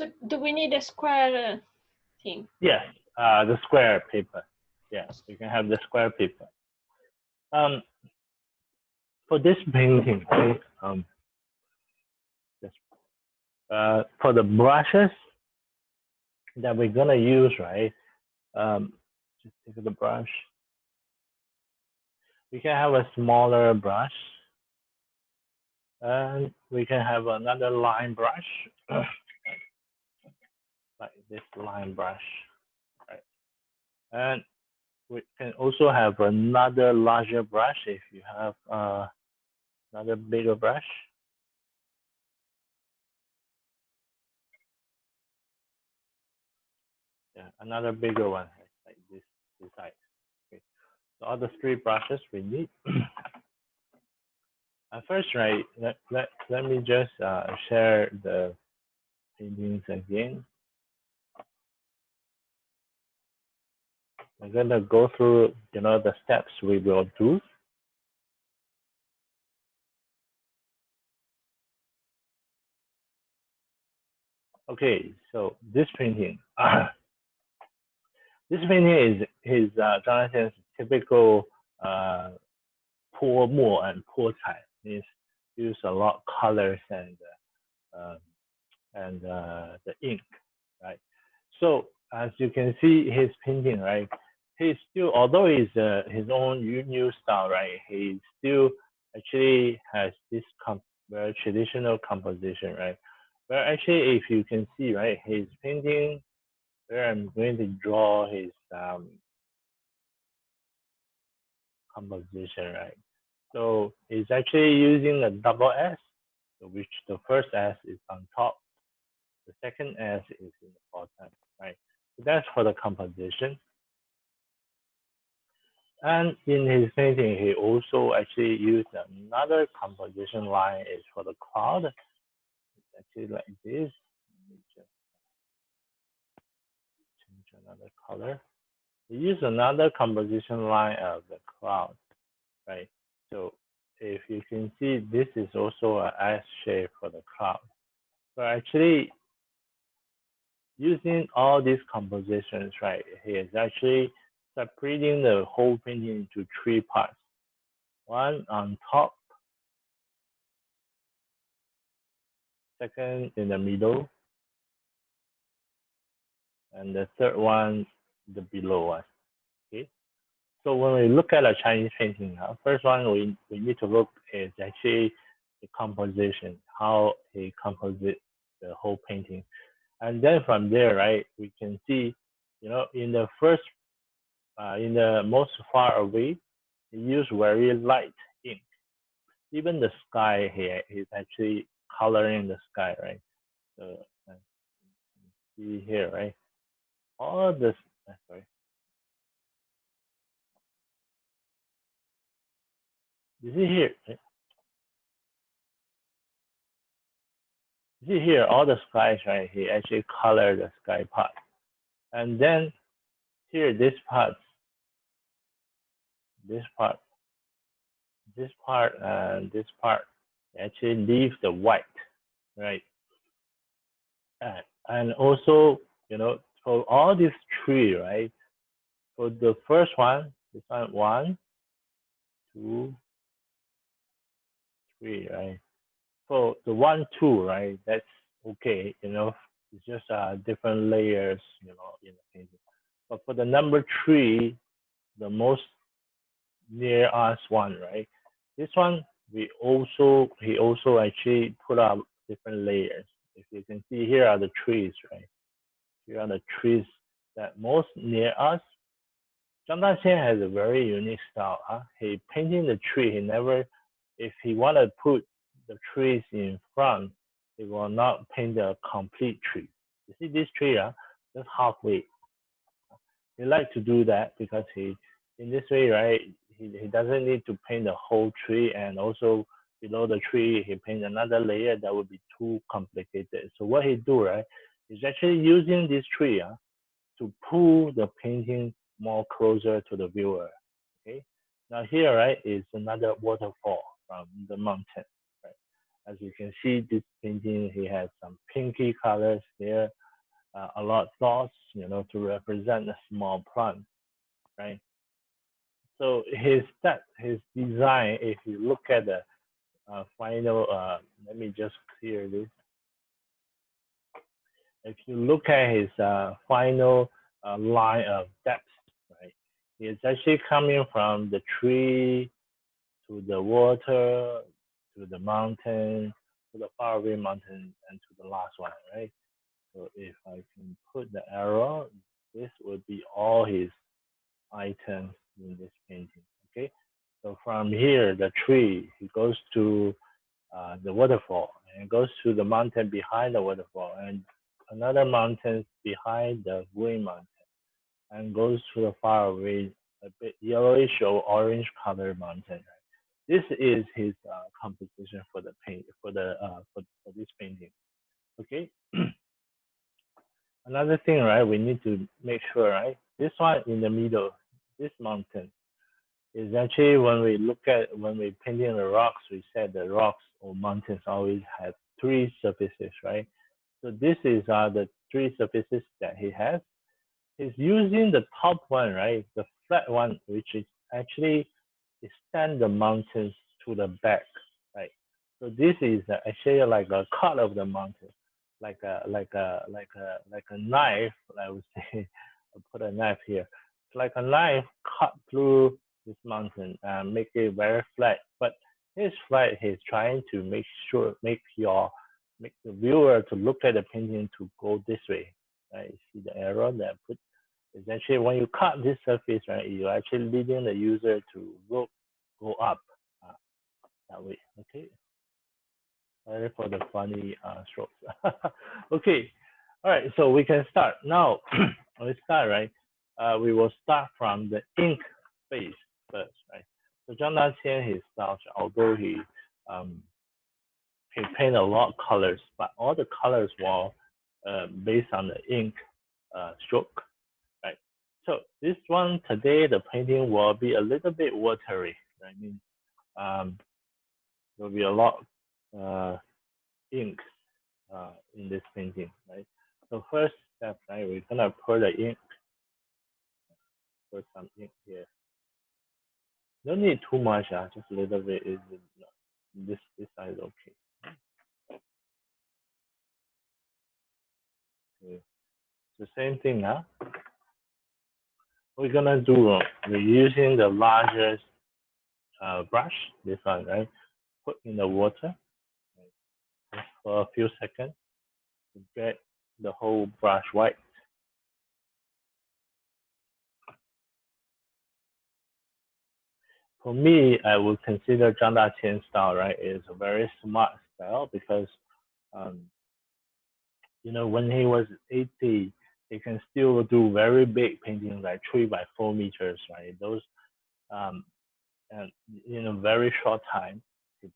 So do we need a square thing? Yes, the square paper. Yeah, you can have the square paper. For this painting, right? This, for the brushes that we're gonna use, right? Just take the brush. We can have a smaller brush, and we can have another line brush, like this line brush, right? And we can also have another larger brush if you have another bigger brush. Yeah, another bigger one, like this size. Okay. So all the three brushes we need. First, right, let me just share the paintings again. I'm gonna go through, the steps we will do. Okay, so this painting, this painting is Zhang Daqian's typical pour more and pour cai. Means use a lot of colors and the ink, right? So as you can see, his painting, right? He's still, although he's his own new style, right? He still actually has this very traditional composition, right? But actually, if you can see, right, his painting, where I'm going to draw his composition, right? So he's actually using a double S, which the first S is on top, the second S is in the bottom, right? So that's for the composition. And in his painting, he also actually used another composition line is for the cloud. It's actually like this. Let me just change another color. He used another composition line of the cloud, right? So if you can see, this is also an S shape for the cloud. So actually, using all these compositions, right, he is actually separating the whole painting into three parts. One on top, second in the middle, and the third one, the below one. Okay. So when we look at a Chinese painting, first one we need to look is actually the composition, how he composite the whole painting. And then from there, right, we can see, in the first, in the most far away, he used very light ink. Even the sky here, he's actually coloring the sky, right? So see here, right? All this, sorry. You see here, right? You see here, all the skies, right? He actually colored the sky part. And then here, this part, this part, this part, and this part actually leave the white, right? And also, for all these three, right? For the first one, this one, 2, 3, right? For the 1, 2, right? That's okay, it's just different layers, in the painting. But for the number 3, the most near us one, right? This one, he also actually put up different layers. If you can see, here are the trees, right? Here are the trees that most near us. Zhang Daqian has a very unique style. He painting the tree. He never, if he want to put the trees in front, he will not paint the complete tree. You see this tree, just halfway. He like to do that because in this way, right, he doesn't need to paint the whole tree, and also below the tree, he paint another layer that would be too complicated. So what he do, right, is actually using this tree to pull the painting more closer to the viewer. Okay. Now here, right, is another waterfall from the mountain, right? As you can see, this painting, he has some pinky colors there, a lot of dots, to represent a small plant, right? So his design, if you look at the final, let me just clear this. If you look at his final line of depth, right, it's actually coming from the tree to the water, to the mountain, to the faraway mountain, and to the last one, right? So if I can put the arrow, this would be all his items in this painting, okay? So from here, the tree, it goes to the waterfall, and goes to the mountain behind the waterfall, and another mountain behind the green mountain, and goes to the far away, a bit yellowish or orange color mountain. This is his composition for the paint for this painting. Okay. Another thing, right? We need to make sure, right? This one in the middle, this mountain, is actually when we painting the rocks, we said the rocks or mountains always have three surfaces, right? So this is the three surfaces that he has. He's using the top one, right? The flat one, which is actually extend the mountains to the back, right? So this is actually like a cut of the mountain, like a knife. I would say, I'll put a knife here. It's like a knife cut through this mountain and make it very flat. But his flat, he's trying to make the viewer to look at the painting to go this way, right? You see the arrow that I put. Is actually when you cut this surface, right? You're actually leading the user to go up that way. Okay. Sorry for the funny strokes. Okay. All right. So we can start now. When we start, right? We will start from the ink phase first, right? So Zhang Daqian, his style, although he paint a lot of colors, but all the colors were based on the ink stroke, right? So this one today, the painting will be a little bit watery. I mean, there will be a lot ink in this painting, right? So first step, right, we're gonna pour the ink, put some ink here. Don't need too much, just a little bit is this side is okay. Okay. The same thing, we're gonna do. We're using the largest brush, this one, right? Put in the water right, for a few seconds to get the whole brush white. For me, I would consider Zhang Daqian's style, right, is a very smart style because, when he was 80, he can still do very big paintings like 3 by 4 meters, right? Those, and in a very short time, to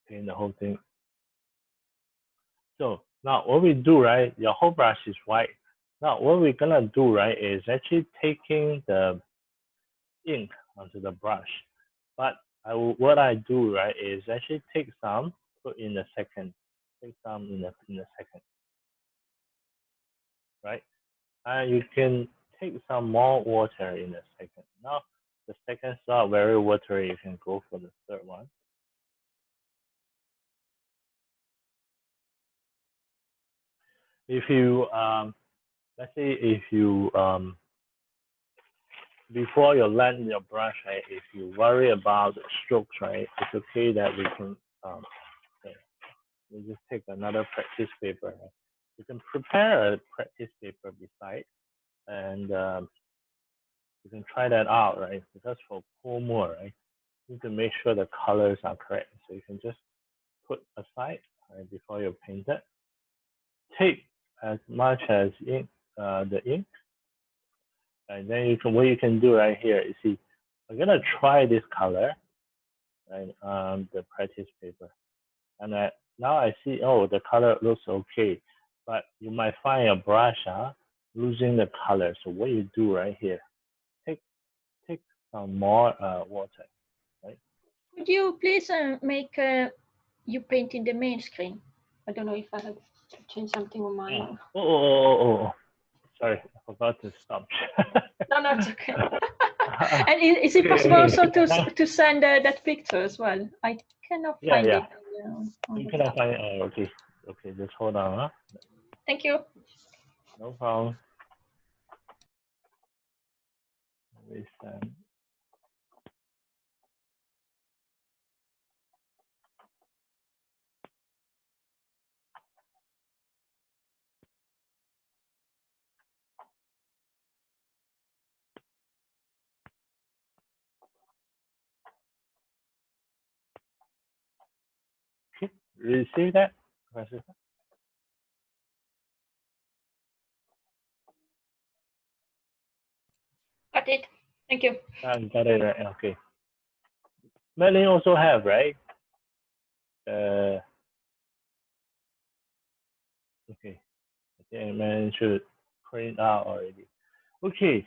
paint the whole thing. So now what we do, right, your whole brush is white. Now what we're gonna do, right, is actually taking the ink onto the brush. But what I do, right, is actually take some, put in a second, take some in a second, right? And you can take some more water in a second. Now the second not very watery, you can go for the third one. If you let's say if you before you land your brush, right, if you worry about the strokes, right, it's okay that we can okay, we just take another practice paper. Right? You can prepare a practice paper beside, and you can try that out, right? Because for pour more, right, you need to make sure the colors are correct. So you can just put aside right, before you paint it. Take as much as ink, the ink, and then what you can do right here, you see, I'm gonna try this color, right, on the practice paper, and now I see, oh, the color looks okay, but you might find a brush losing the color. So what you do right here, take some more water, right? Could you please make you paint in the main screen. I don't know if I have to change something on my. Oh. Sorry, I forgot to stop. No, it's okay. And is it possible also to send that picture as well? I cannot find it. You cannot find it. Oh, okay. Okay, just hold on. Huh? Thank you. No problem. Resend. Okay, receive that? Got it. Thank you. Got it right. Okay. Many also have, right? Okay. I think many should print out already. Okay.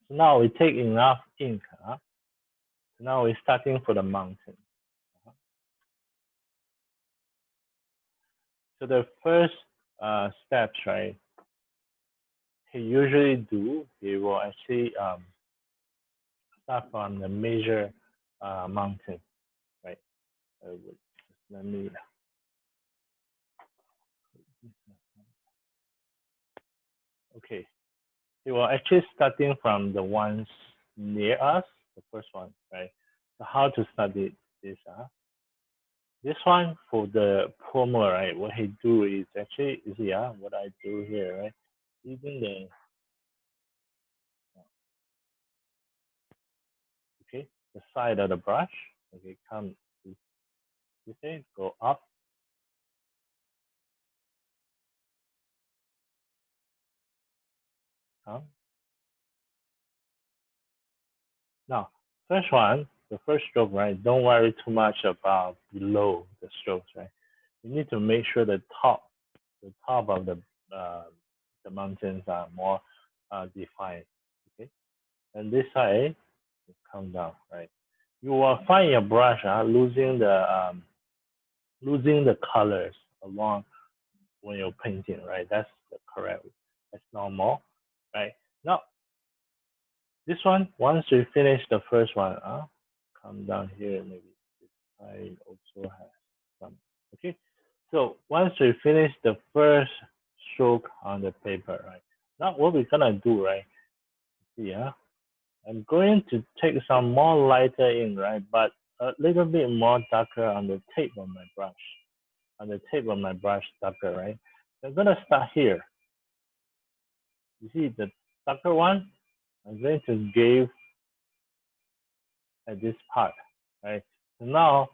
So now we take enough ink. Huh? So now we're starting for the mountain. So the first steps, right? He usually do. He will actually start from the major mountain, right? Let me. Okay. He will actually starting from the ones near us, the first one, right? So how to study this? This one for the polymer, right? What he do is actually, you see, what I do here, right? Using the, okay, the side of the brush, okay, come, you say, go up, come. Now, first one, the first stroke, right? Don't worry too much about below the strokes, right? You need to make sure the top of the mountains are more defined, okay? And this side, come down, right? You will find your brush losing the colors along when you're painting, right? That's the correct. That's normal, right? Now, this one, once you finish the first one, come down here, maybe this side also has some. Okay, so once we finish the first stroke on the paper, right? Now what we're gonna do, right? Yeah, I'm going to take some more lighter ink, right? But a little bit more darker on the tip of my brush. On the tip of my brush, darker, right? I'm gonna start here. You see the darker one? I'm going to give at this part, right? So now,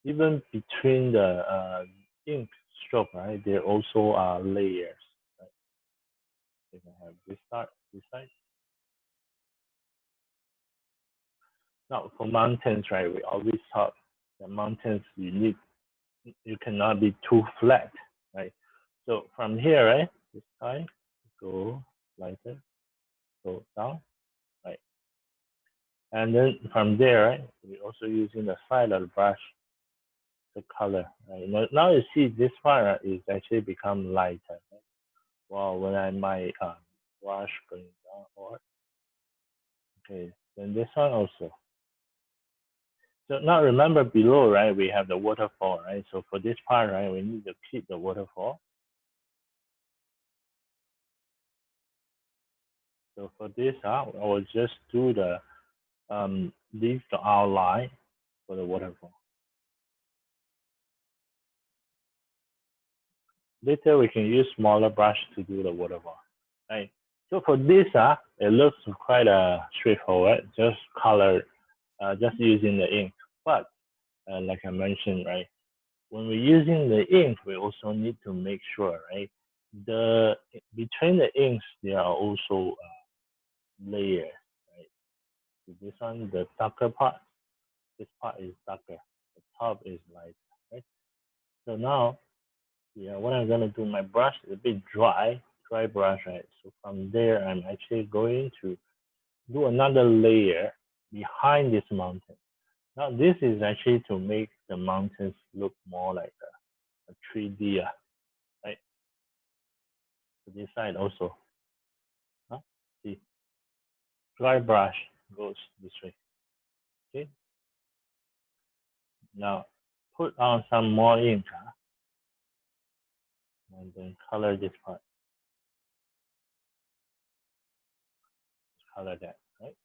even between the ink stroke, right, there also are layers. Right? You can have this side. Now, for mountains, right, we always thought the mountains you cannot be too flat, right? So from here, right, this side, go lighter, go down, right? And then from there, right, we're also using the side of the brush the color. Right? Now you see this part is actually become lighter. Right? Well, when I my brush going down, or okay, then this one also. So now remember below, right? We have the waterfall, right? So for this part, right, we need to keep the waterfall. So for this, I will just do the leave the outline for the waterfall. Later we can use smaller brush to do the waterfall, right? So for this, it looks quite straightforward, just color, just using the ink. But like I mentioned, right, when we're using the ink, we also need to make sure, right, between the inks there are also layers, right? So this one, the darker part, this part is darker, the top is lighter, right? So now, yeah, what I'm gonna do, my brush is a bit dry brush, right? So from there, I'm actually going to do another layer behind this mountain. Now this is actually to make the mountains look more like a 3D, right? So this side also. See, dry brush goes this way. Okay. Now put on some more ink, and then color this part. Color that, right?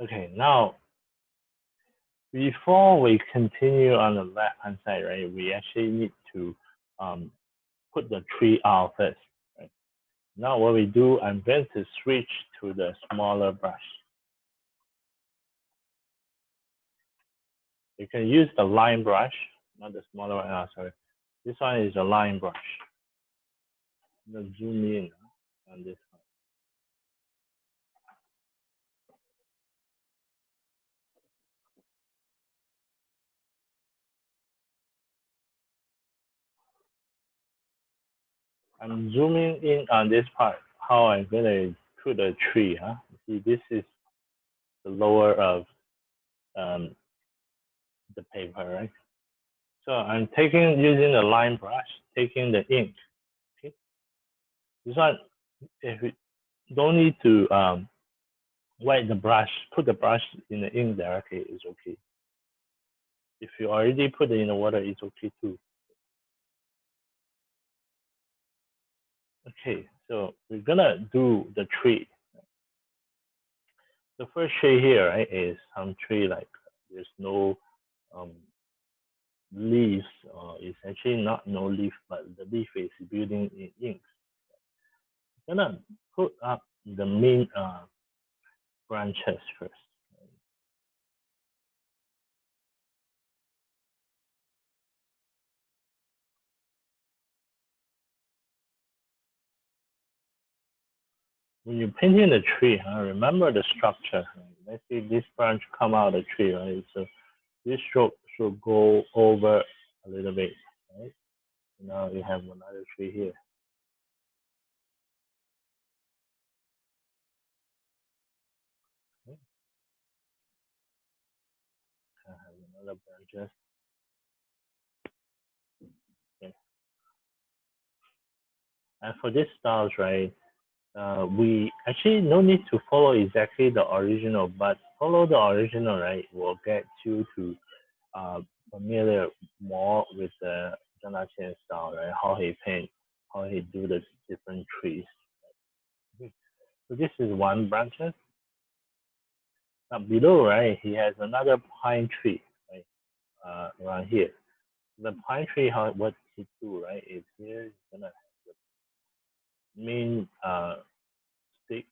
Okay, now before we continue on the left hand side, right, we actually need to put the tree out first. Right? Now what we do, I'm going to switch to the smaller brush. You can use the line brush, not the smaller one. Oh, sorry. This one is a line brush. I'm going to zoom in on this one. I'm zooming in on this part, how I'm going to put a tree. See, this is the lower of the paper, right? So I'm using the line brush, taking the ink. Okay. This one, if you don't need to wet the brush, put the brush in the ink directly, is okay. If you already put it in the water, it's okay too. Okay, so we're gonna do the tree. The first tree here, right, is some tree like there's no leaves, or it's actually not no leaf, but the leaf is building in ink. I'm gonna put up the main branches first. When you're painting the tree, remember the structure. Let's say this branch come out of the tree, right? So this stroke should go over a little bit, right? Now you have another tree here. Okay. I have another branches. Okay. And for this styles, right, we actually no need to follow exactly the original, but follow the original, right, will get you to familiar more with the Zhang Daqian style, right? How he paint, how he do the different trees. Okay. So this is one branches. Now below, right, he has another pine tree, right, around here. The pine tree, what he do, right, is here he's gonna have the main stick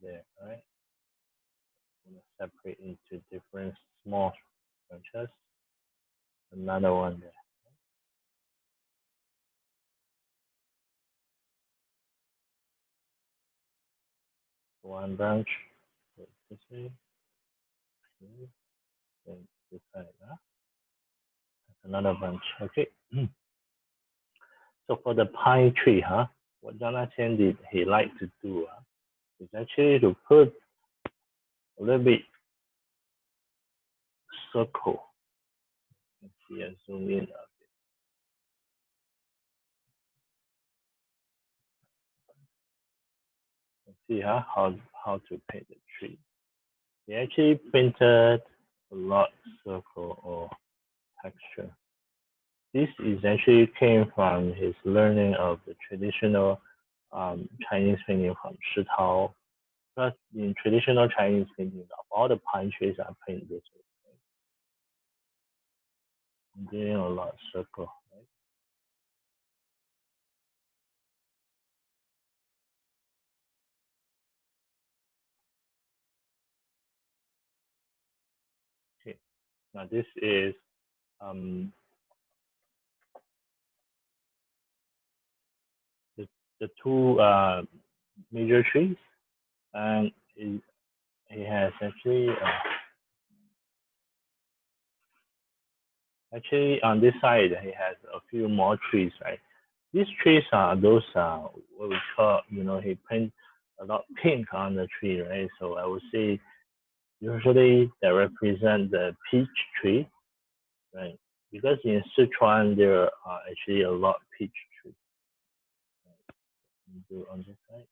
there, right? I'm gonna separate into different small branches. Another one there. One branch, this way, okay. Then this side, another branch. Okay. So for the pine tree, what Zhang Daqian did, he liked to do is actually to put a little bit circle. You can see and zoom in. See how to paint the tree. He actually painted a lot circle or texture. This is actually came from his learning of the traditional Chinese painting from Shitao. Because in traditional Chinese painting, all the pine trees are painted this way. I'm doing a lot of circle. Right? Okay. Now this is the two major trees, and he has actually on this side he has a few more trees, right? These trees are those what we call, he paint a lot pink on the tree, right? So I would say usually that represent the peach tree, right? Because in Sichuan there are actually a lot of peach trees. Right? Do on this side.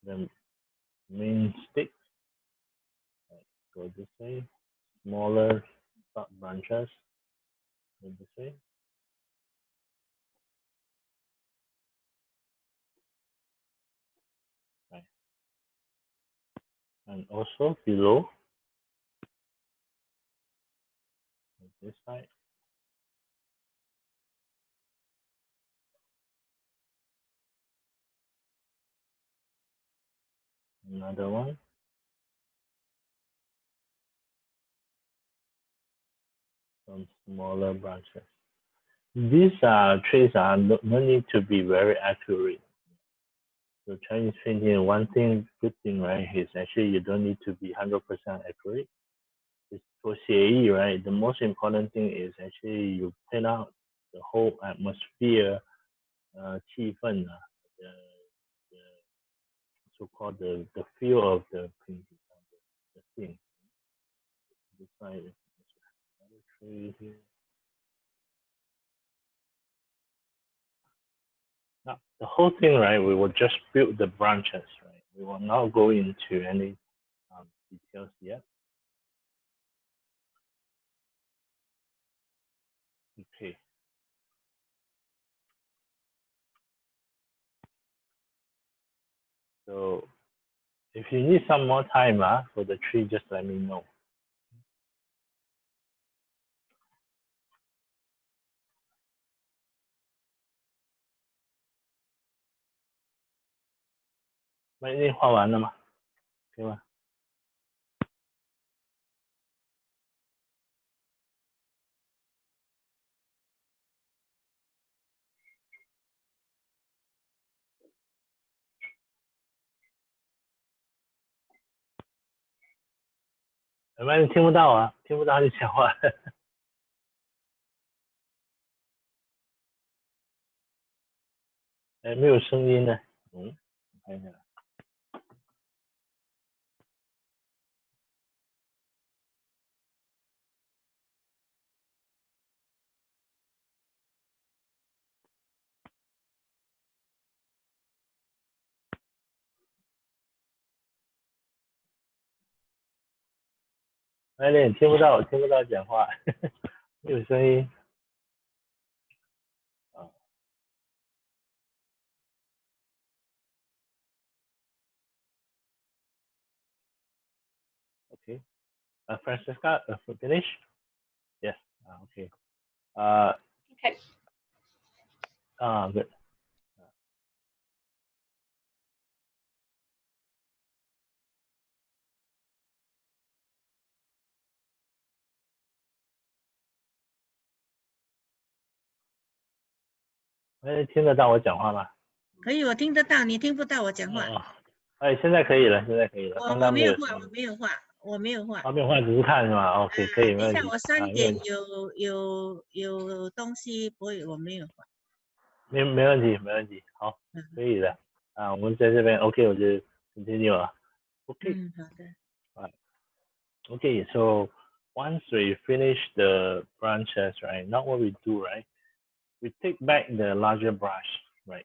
The main stick, right, go this way. Smaller branches, go this way. Right. And also below, this side. Another one. Some smaller branches. These trees are no need to be very accurate. So Chinese painting, good thing, right, is actually you don't need to be 100% accurate. It's for 写意, right? The most important thing is actually you paint out the whole atmosphere, 气氛, the so-called the feel of the painting, the thing. This side is another tree here. Now, the whole thing, right, we will just build the branches, right? We will not go into any details yet. Okay. So if you need some more time for the tree, just let me know.那已经画完了吗？可以吗？要不然你听不到啊，听不到你讲话。哎，没有声音呢。嗯，我看一下。哎，你听不到讲话，没有声音。啊 ，OK。Francesca, finish? Yes. Okay. Okay. Good.哎，听得到我讲话吗？可以，我听得到，你听不到我讲话。哦，哎，现在可以了，刚刚我没有画，我没有画，我没有画。没有画，只是看是吗 ？OK，可以，没问题。等一下我3点有东西，不会，我没有画。没问题，没问题，好，可以的。我们在这边 OK， 我就 continue 了。OK。好的。Right. Okay, so once we finish the branches, right? Now what we do, right? We take back the larger brush, right?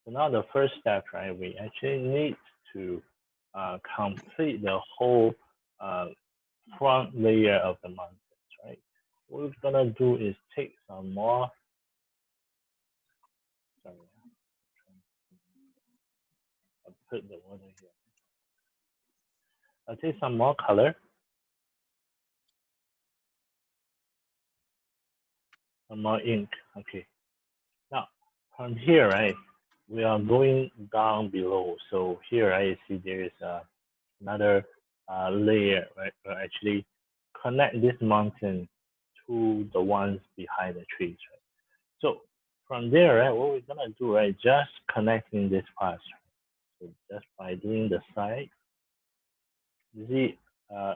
So now the first step, right? We actually need to complete the whole front layer of the mountains, right? What we're gonna do is take some more. Sorry, I'll put the water here. I'll take some more color. Some more ink. Okay. Now from here, right? We are going down below. So here I see there is another layer, right? Actually connect this mountain to the ones behind the trees, right? So from there, right, what we're gonna do, right, just connecting this part. So just by doing the side, you see,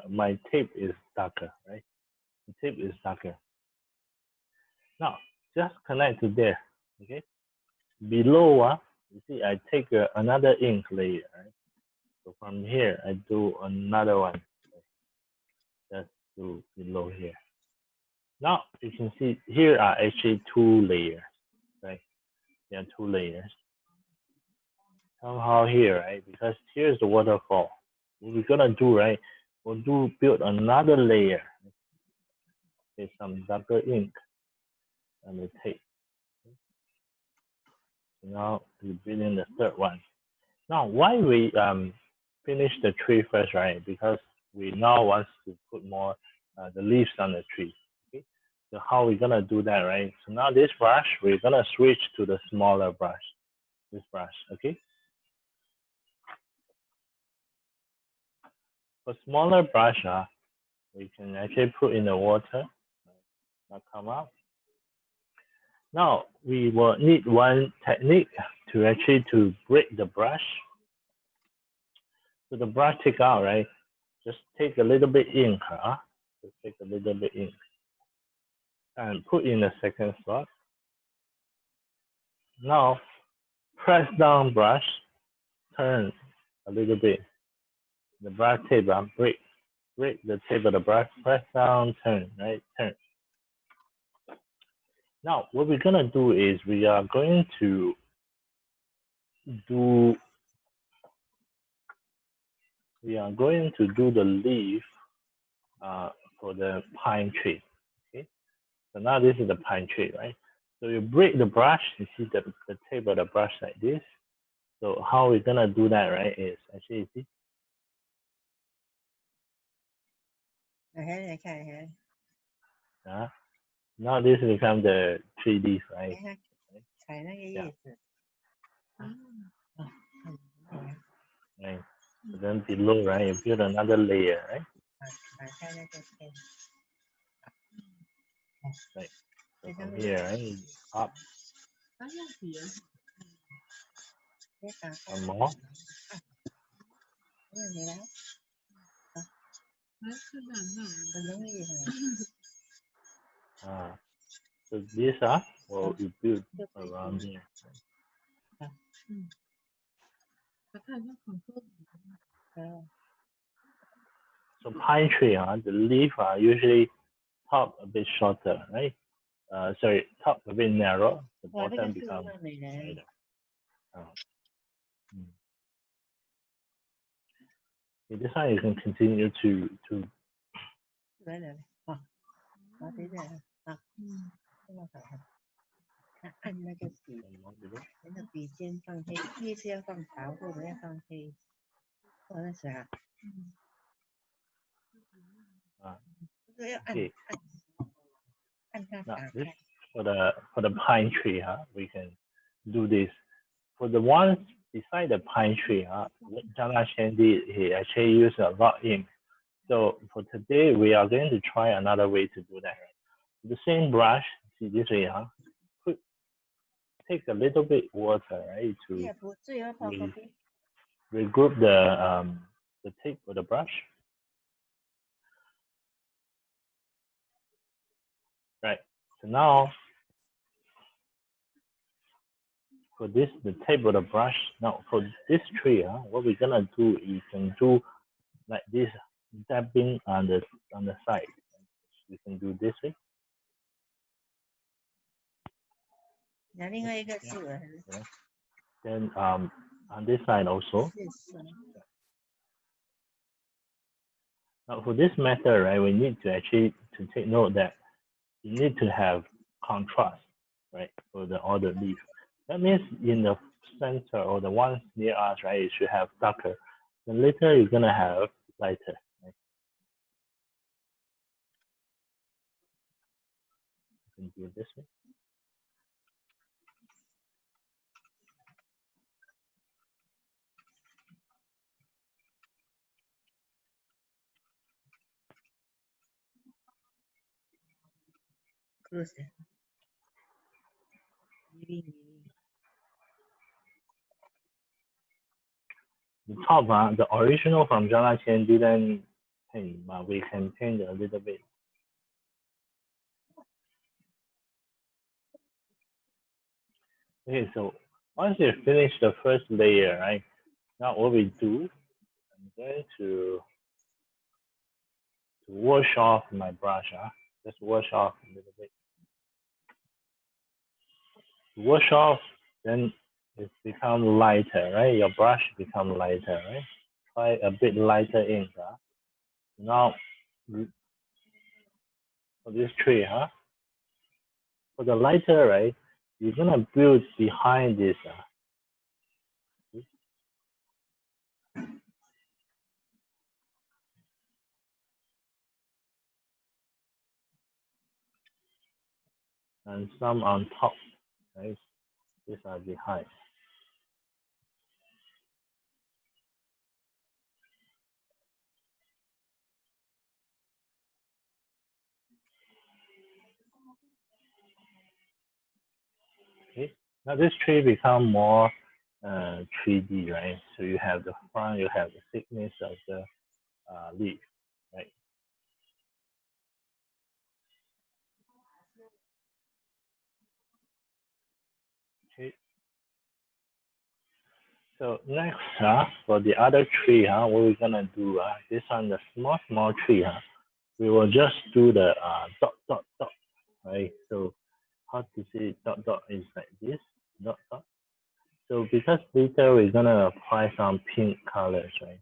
my tape is darker, right? The tape is darker. Now just connect to there, okay? below, you see, I take another ink layer. Right? So from here, I do another one. Just do below here. Now you can see here are actually 2 layers, right? There are 2 layers. Somehow here, right? Because here's the waterfall. What we're gonna do, right? We'll build another layer with some darker ink on the tape. So now we're building the third one. Now, why we finish the tree first, right? Because we now want to put more the leaves on the tree. Okay. So how we're gonna do that, right? So now this brush, we're gonna switch to the smaller brush. This brush, okay. For smaller brush, we can actually put in the water. Now come out. Now we will need one technique to actually to break the brush. So the brush take out, right? Just take a little bit ink, Just take a little bit ink and put in the second slot. Now press down brush, turn a little bit. The brush tip, break the tip of the brush, press down, turn, right? Turn. Now what we're gonna do is we are going to do the leaf for the pine tree. Okay. So now this is the pine tree, right? So you break the brush, you see the tip of the brush like this. So how we're gonna do that, right, is actually, you see? Now this becomes the 3D, right? Yeah. Right. So then below, right, you build another layer, right? Right. So from here, right, up. One more. So these are what we build around here. So pine tree, the leaf are usually top a bit shorter, right? Sorry, top a bit narrow, the bottom becomes wider. Okay, this one you can continue to okay. Now this for the pine tree, we can do this. For the ones beside the pine tree, what Zhang Daqian did, he actually used a raw ink. So for today, we are going to try another way to do that. The same brush, see this way, take a little bit water, right, to regroup the tip of the brush. Right. So now for this, the tip of the brush. Now for this tree, what we're gonna do, you can do like this, dabbing on the side. You can do this way. Yeah. Then on this side also. Now for this method, right, we need to actually to take note that you need to have contrast, right, for all the leaf. That means in the center or the ones near us, right, it should have darker. Then later you're gonna have lighter. Right? You can do it this way. The top, the original from Zhang Daqian didn't paint, but we can paint a little bit. Okay, so Once you finish the first layer, right? Now what we do, I'm going to wash off my brush. Just wash off a little bit. Wash off, then it becomes lighter, right? Your brush becomes lighter, right? Try a bit lighter ink. Now for this tree, for the lighter, right? You're gonna build behind this. And some on top, right? These are behind. Okay. Now this tree become more 3D, right? So you have the front, you have the thickness of the leaf, right? Okay. So next, for the other tree, what we're gonna do, this on the small tree, we will just do the dot dot dot, right? So how to say dot dot is like this, dot dot. So because later we're gonna apply some pink colors, right?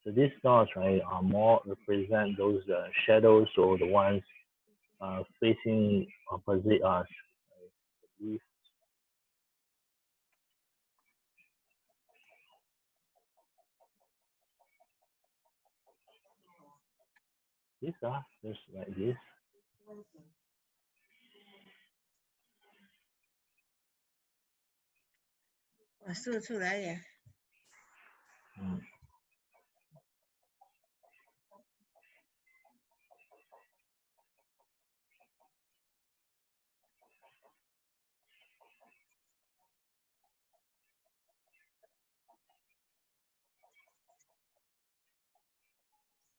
So these dots, right, are more represent those shadows or the ones facing opposite us. Right? These are just like this. 我说出来呀。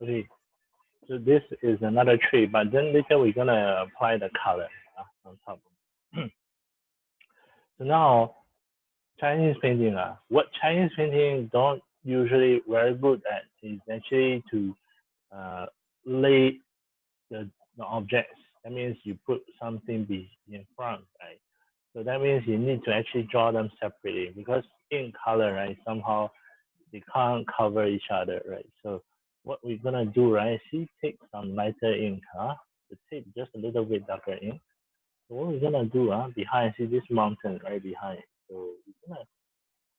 Okay, so this is another tree, but then later we're gonna apply the color on top. So now Chinese painting, what Chinese painting don't usually very good at is actually to lay the objects. That means you put something in front, right? So that means you need to actually draw them separately because in color, right, somehow they can't cover each other, right? So what we're gonna do, right, is take some lighter ink, to take just a little bit darker ink. So what we're gonna do, behind, see this mountain right behind. So we're gonna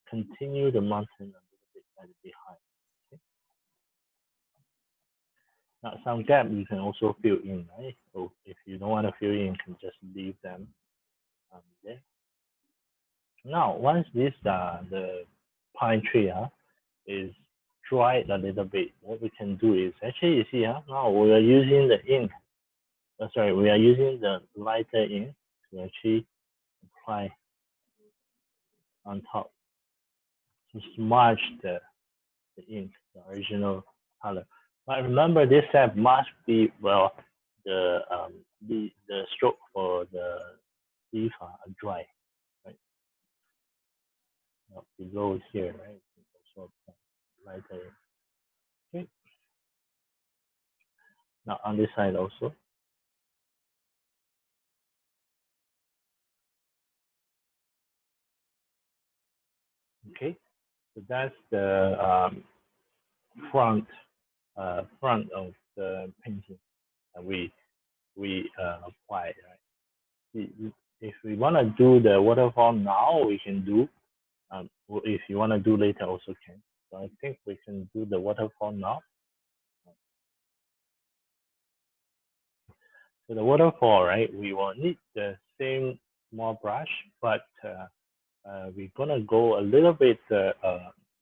continue the mountain a little bit right behind. Okay? Now some gap you can also fill in, right? So if you don't want to fill in, you can just leave them there. Now once this the pine tree is dried a little bit, what we can do is actually you see now we are using the ink. Sorry, we are using the lighter ink to actually apply on top to smudge the ink, the original color. But remember, this step must be the stroke for the leaf are dry, right? Now below here, right? Also lighter. Okay. Now on this side also. Okay. So that's the front of the painting that we applied, right? If we want to do the waterfall now, we can do. If you want to do later, also can. So I think we can do the waterfall now. So the waterfall, right? We will need the same small brush, but we're gonna go a little bit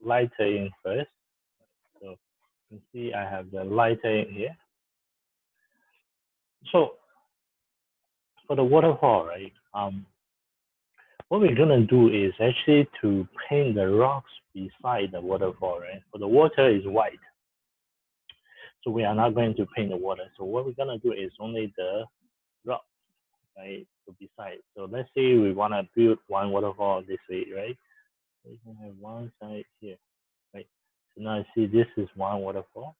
lighter in first. So you can see I have the lighter in here. So for the waterfall, right? What we're gonna do is actually to paint the rocks beside the waterfall, right? For the water is white, so we are not going to paint the water. So what we're gonna do is only the rock, right? So beside. So let's say we wanna build one waterfall this way, right? We can have one side here, right? So now you see this is one waterfall.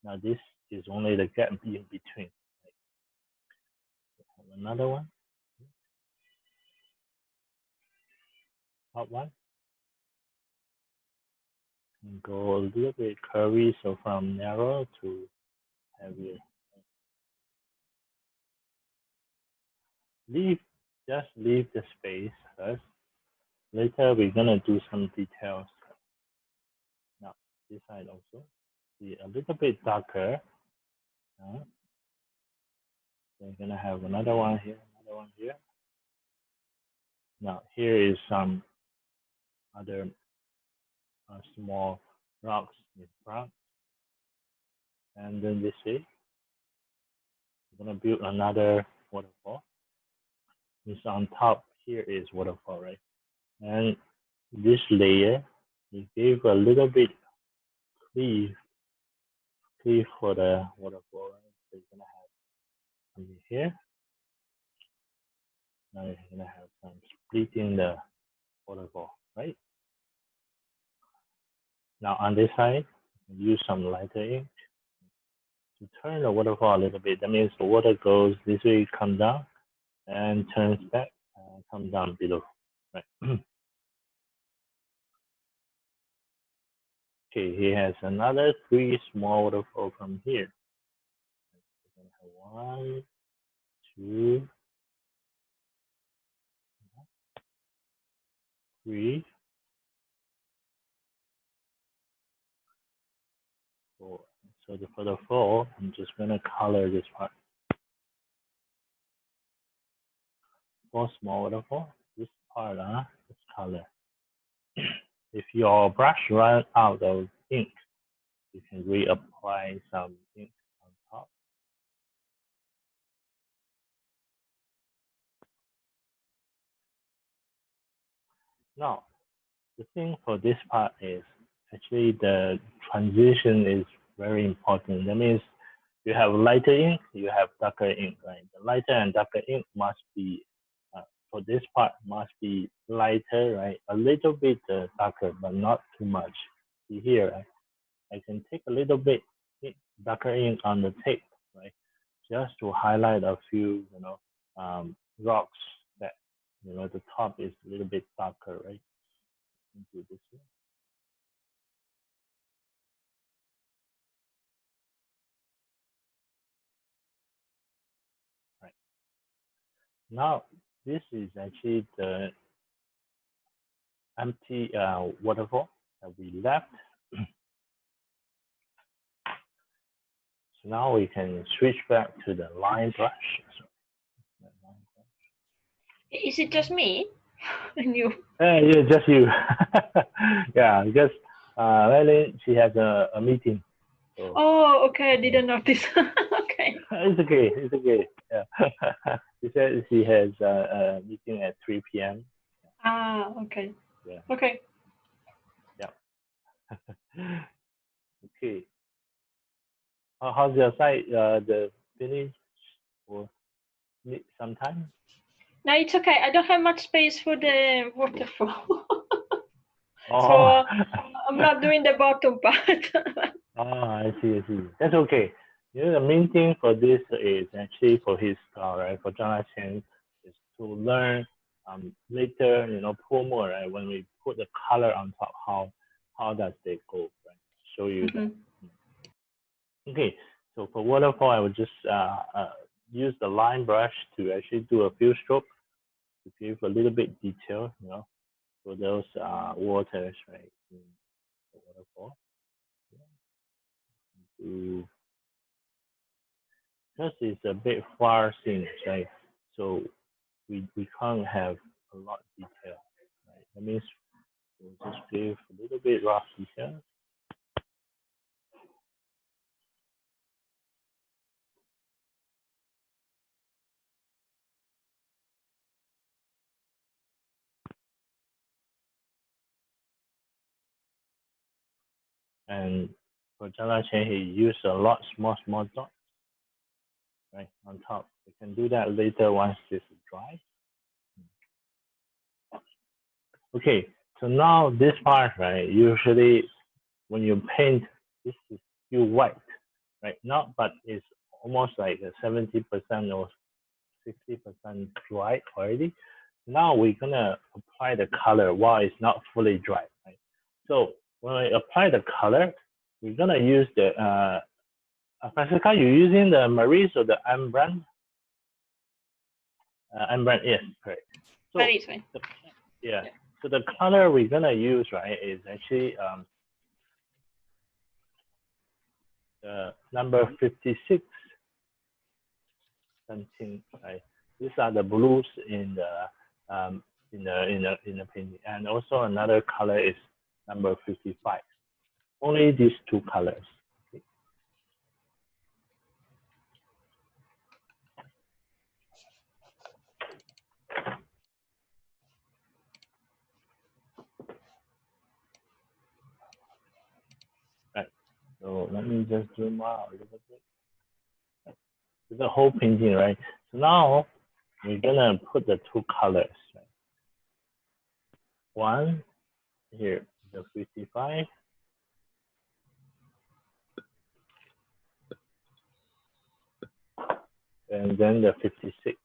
Now this is only the gap in between. Right? Have another one. Top one. And go a little bit curvy, so from narrow to heavier. Just leave the space first. Later we're gonna do some details. Now this side also be a little bit darker. We're gonna have another one here, another one here. Now here is some other small rocks in front, and then this way we're gonna build another waterfall. This on top here is waterfall, right? And this layer we gave a little bit cleave for the waterfall, right? So you're gonna have some here. Now you're gonna have some splitting the waterfall, right? Now on this side, use some lighter ink to turn the waterfall a little bit. That means the water goes this way, come down, and turns back, come down below, right? Okay, he has another 3 small waterfall from here. We're gonna have 1, 2, 3, 4. So for the 4, I'm just gonna color this part. 4 small waterfall. This part, let's color. If your brush runs out of ink, you can reapply some ink on top. Now, the thing for this part is actually the transition is very important. That means you have lighter ink, you have darker ink, right? The lighter and darker ink must be, for this part, must be lighter, right? A little bit darker, but not too much. See here, right? I can take a little bit darker ink on the tape, right? Just to highlight a few, rocks that, the top is a little bit darker, right? Do this here. Right. Now, this is actually the empty waterfall that we left. So now we can switch back to the line brush. Is it just me? And you? Yeah, just you. Yeah, because Lily, she has a meeting. So. Oh, okay. I didn't notice. Okay. It's okay. It's okay. Yeah. She said she has a meeting at 3 p.m. Ah, okay. Yeah. Okay. Yeah. Okay. How's your side? The finish or need some time? No, it's okay. I don't have much space for the waterfall. Oh. So I'm not doing the bottom part. Oh, I see. That's okay. The main thing for this is actually for his style, right? For Zhang Daqian is to learn later, pour more, right? When we put the color on top, how does they go, right? Show you that. Okay, so for waterfall, I would just use the line brush to actually do a few strokes to give a little bit detail, for those waters, right? In the waterfall. Because it's a bit far seen, right? So we can't have a lot of detail, right? That means we'll just give a little bit rough detail. And for Zhang Daqian, he used a lot small dots, right, on top. We can do that later once this is dry. Okay, So now this part, right? Usually when you paint, this is still white, right? Not, but it's almost like a 70% or 60% dry already. Now we're gonna apply the color while it's not fully dry, right? So when I apply the color, we're gonna use the Francisca, you using the Maris or the M brand? M brand, yes, correct. So Maris, right? yeah. So the color we're gonna use, right, is actually number 56 something, right? These are the blues in the painting, and also another color is number 55. Only these two colors. Okay. Right. So let me just zoom out a little bit. The whole painting, right? So now we're gonna put the two colors. Right? One here, the 55, and then the 56.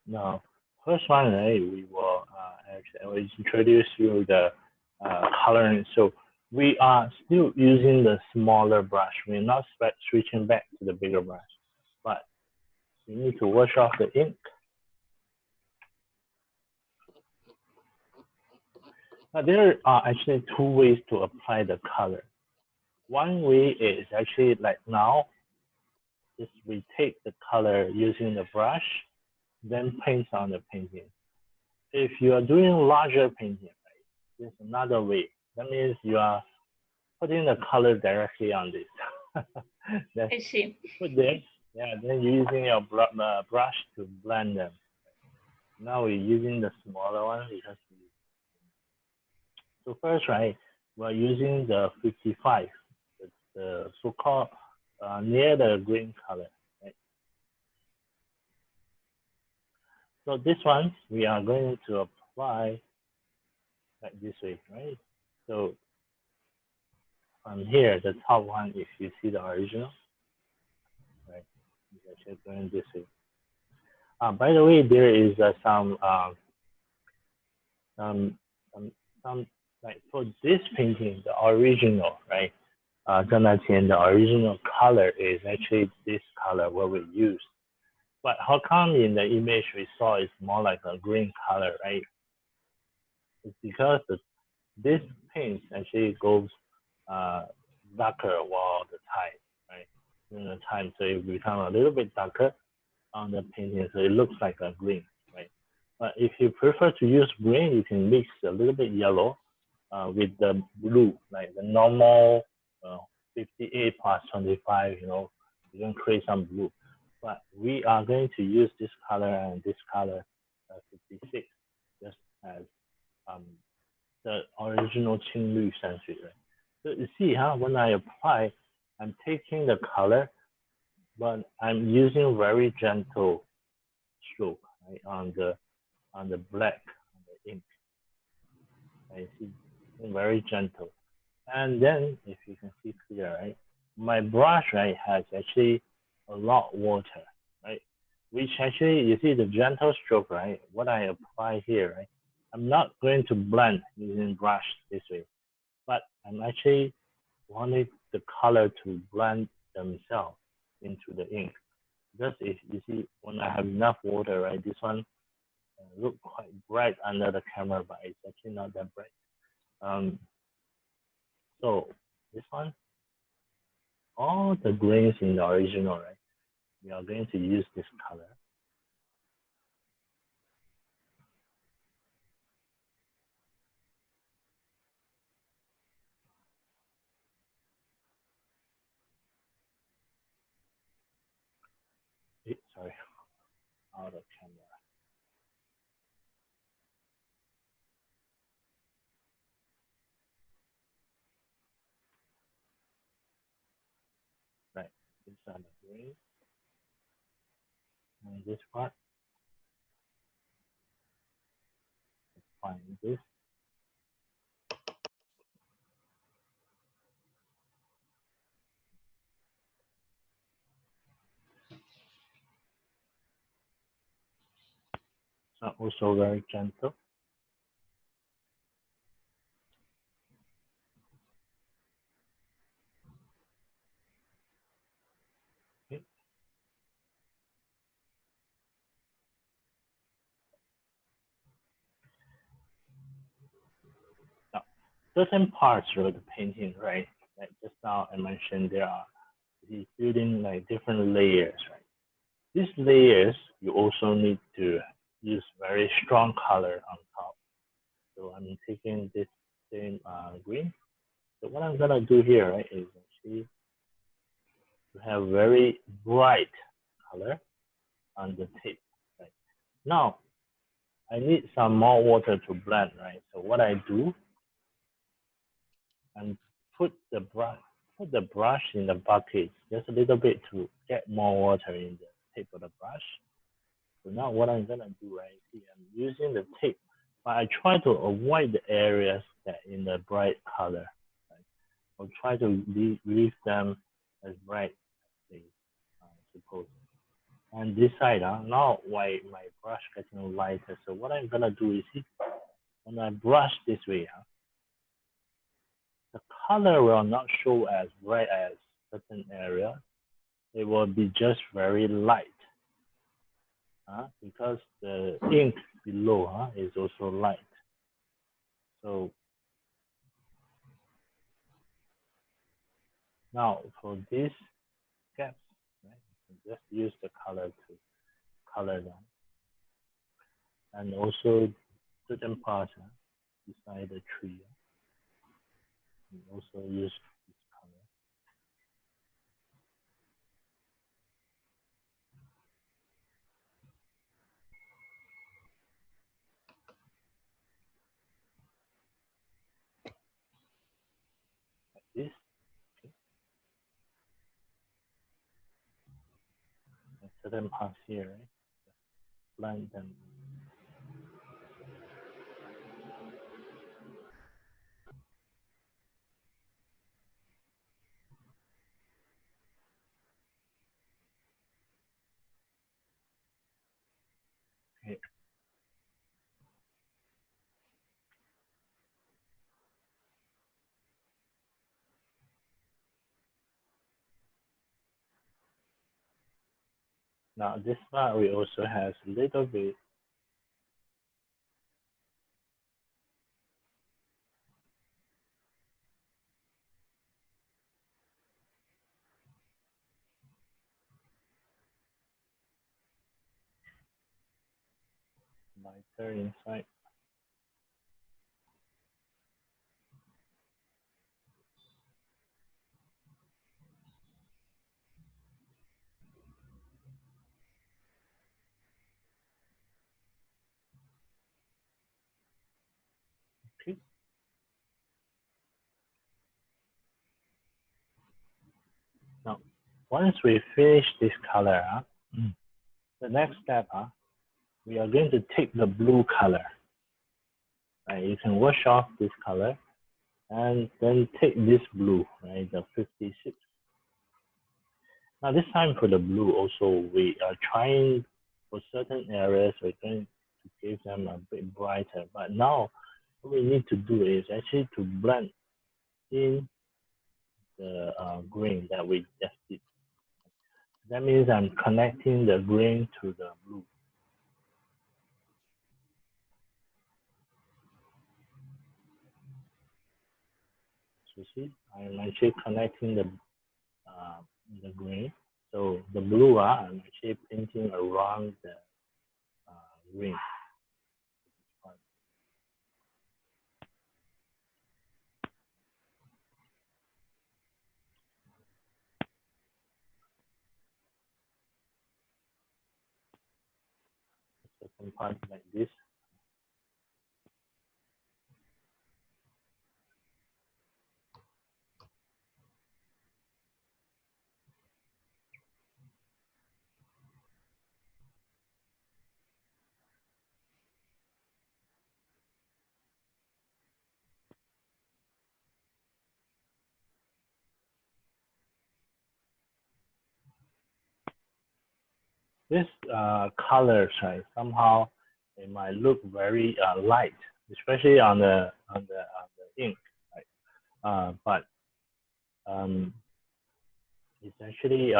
Now, first one, right? We will actually I will introduce you the coloring. So we are still using the smaller brush. We're not switching back to the bigger brush, but you need to wash off the ink. Now, there are actually two ways to apply the color. One way is actually like now, is we take the color using the brush, then paint on the painting. If you are doing larger painting, right, there's another way. That means you are putting the color directly on this. I see. Put there, yeah, then you're using your brush to blend them. Now we're using the smaller one because so first, right, we're using the 55, the so-called near the green color, right? So this one we are going to apply like this way, right? So on here, the top one, if you see the original, right, it's actually going this way. By the way, there is some like for this painting, the original, right? Zhang Daqian, the original color is actually this color what we use. But how come in the image we saw it's more like a green color, right? It's because this paint actually goes darker all the time, right? In the time, so it becomes a little bit darker on the painting, so it looks like a green, right? But if you prefer to use green, you can mix a little bit yellow with the blue, like the normal 58 plus 25, you know, you can create some blue. But we are going to use this color and this color, 56, just as the original Qinglü Shanxue, right? So you see, when I apply, I'm taking the color, but I'm using very gentle stroke, right, on the black, on the ink. I see, very gentle. And then, if you can see clear, right, my brush, right, has actually a lot of water, right, which actually, you see the gentle stroke, right, what I apply here, right, I'm not going to blend using brush this way, but I'm actually wanting the color to blend themselves into the ink. Just if you see, when I have enough water, right, this one look quite bright under the camera, but it's actually not that bright. So this one, all the grains in the original, right? We are going to use this color. Sorry, out of camera. Right, these are the grains. And this part, find this. So also very gentle. Okay. Now, certain parts of the painting, right? Like just now I mentioned, there are these building like different layers, right? These layers you also need to use very strong color on top. So I'm taking this same green. So what I'm gonna do here, right, is actually to have very bright color on the tip. Right? Now I need some more water to blend, right? So what I do, and put the brush in the bucket just a little bit to get more water in the tip of the brush. So now what I'm gonna do, right? See, I'm using the tip, but I try to avoid the areas that in the bright color. Right? I'll try to leave them as bright as they suppose. And this side, now my brush getting lighter. So what I'm gonna do is, see, when I brush this way, the color will not show as bright as certain area. It will be just very light, because the ink below is also light. So now for this gaps, right, you can just use the color to color them, and also certain parts beside the tree, you also use this color. Like this. Okay. And certain parts here, right? Blend them. Okay. Now this part we also has a little bit lighter inside. Okay. Now once we finish this color, the next step, we are going to take the blue color. Right? You can wash off this color and then take this blue, right, the 56. Now this time for the blue also, we are trying for certain areas, we're going to give them a bit brighter. But now what we need to do is actually to blend in the green that we just did. That means I'm connecting the green to the blue. So see, I'm actually connecting the green. So the blue, I'm actually painting around the green. Certain parts like this. this colors, right? Somehow it might look very light, especially on the ink, right? But it's actually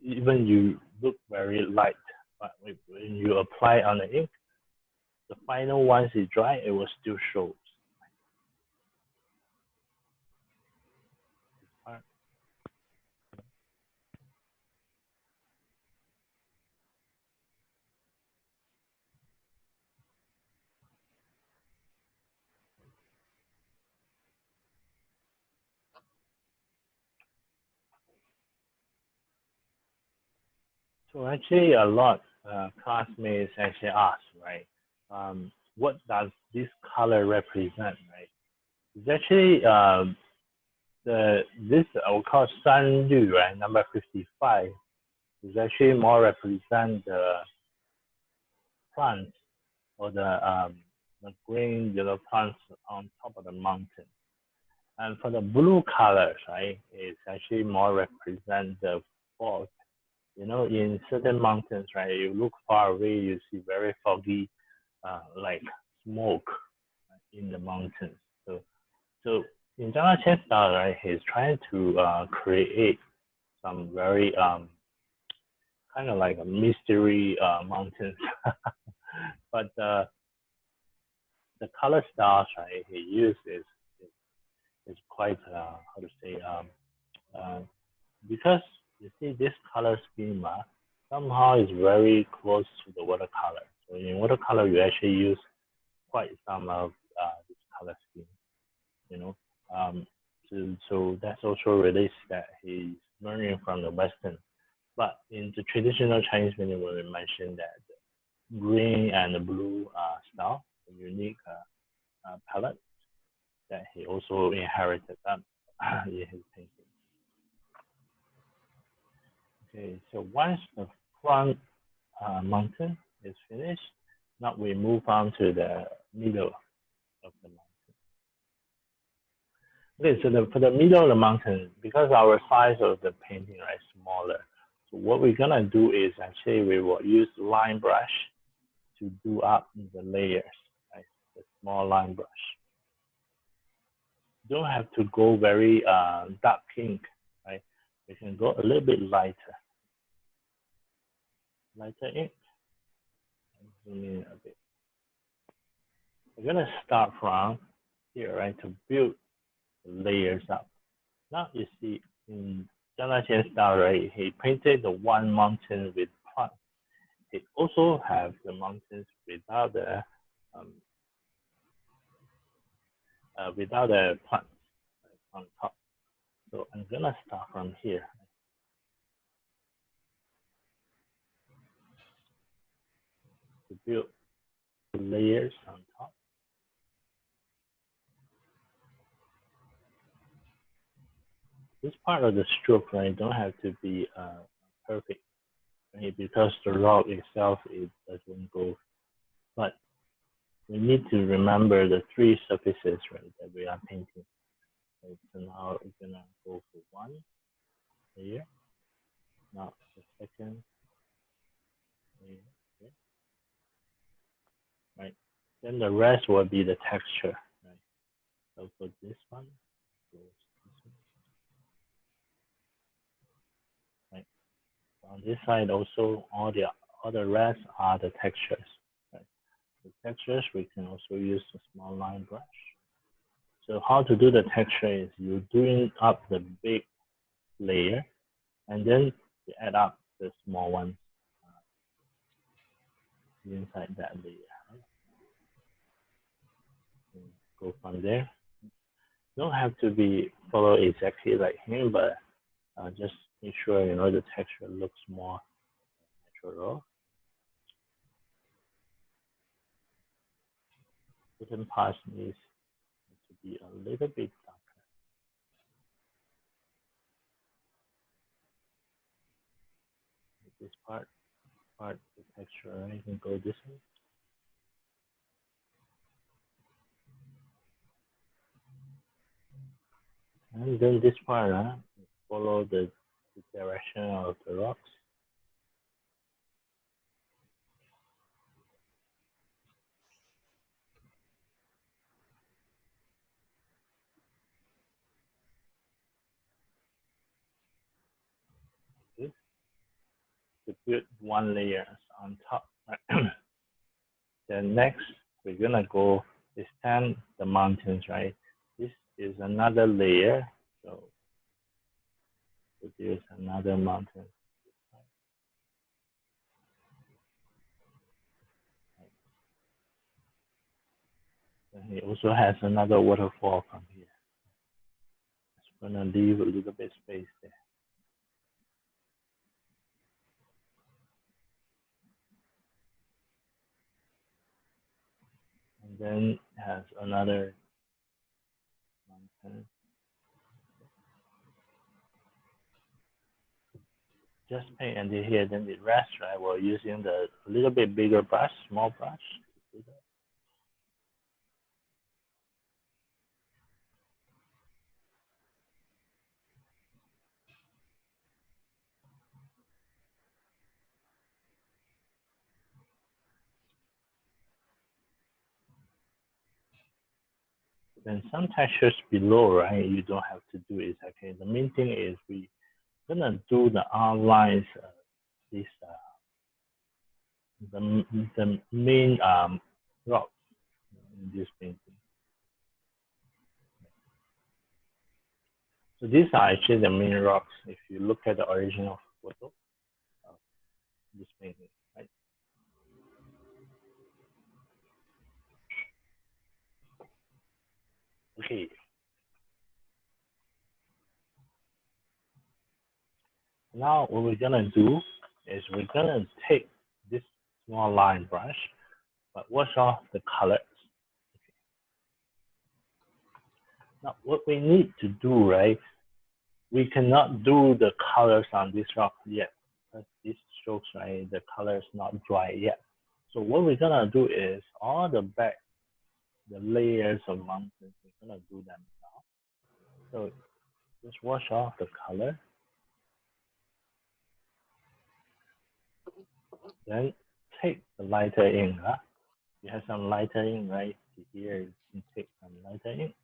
even you look very light, but when you apply on the ink, the final once it dry, it will still show. So actually, a lot classmates actually ask, right? What does this color represent, right? It's actually this I will call San Yu, right? Number 55 is actually more represent the plants or the green yellow plants on top of the mountain. And for the blue colors, right, it's actually more represent the fog. You know, in certain mountains, right, you look far away, you see very foggy, like smoke in the mountains. So in Zhang Daqian style, right, he's trying to create some very kind of like a mystery mountains. But the color styles, right, he used is quite how to say uh, because you see this color scheme somehow is very close to the watercolor. So in watercolor, you actually use quite some of this color scheme, you know. So that's also relates that he's learning from the Western. But in the traditional Chinese painting, when we mentioned that the green and the blue style, a unique palette that he also inherited in his painting. Okay, so once the front mountain is finished, now we move on to the middle of the mountain. Okay, so for the middle of the mountain, because our size of the painting is smaller, so what we're gonna do is actually we will use line brush to do up the layers, right? The small line brush. Don't have to go very dark pink, right? We can go a little bit lighter ink. Zoom in a bit. We're gonna start from here, right, to build the layers up. Now you see in Zhang Daqian style, right, he painted the one mountain with plants. He also have the mountains without the plants on top. So I'm gonna start from here. To build the layers on top. This part of the stroke, right, don't have to be perfect, right, because the rock itself, it doesn't go. But we need to remember the three surfaces, right, that we are painting. Right, so now we're gonna go for one layer. Now the second layer, okay. Right. Then the rest will be the texture, right. So for this one, right. On this side also, all the rest are the textures. Right. The textures we can also use a small line brush. So how to do the texture is you're doing up the big layer, and then you add up the small ones inside that layer. Right? Go from there. Don't have to be follow exactly like him, but just make sure you know the texture looks more natural. Certain parts needs to be a little bit darker. This part, the texture, right? You can go this way. And then this part, follow the direction of the rocks. to build one layer on top. Right? Then next, we're gonna go extend the mountains, right? This is another layer, so there's another mountain. And it also has another waterfall from here. Just gonna leave a little bit space there. And then it has another mountain. Just paint under here, then the rest, right? We're using the little bit bigger brush, small brush. Then some textures below, right? You don't have to do it. Okay. The main thing is we gonna do the outlines. This the main rock in this painting. So these are actually the main rocks. If you look at the original photo of this painting, right? Okay. Now what we're gonna do is we're gonna take this small line brush, but wash off the colors. Okay. Now what we need to do, right? We cannot do the colors on this rock yet, because these strokes, right? The color is not dry yet. So what we're gonna do is all the back, the layers of mountains, we're gonna do them now. So just wash off the color. Then take the lighter ink. You have some lighter ink right here. You can take some lighter ink.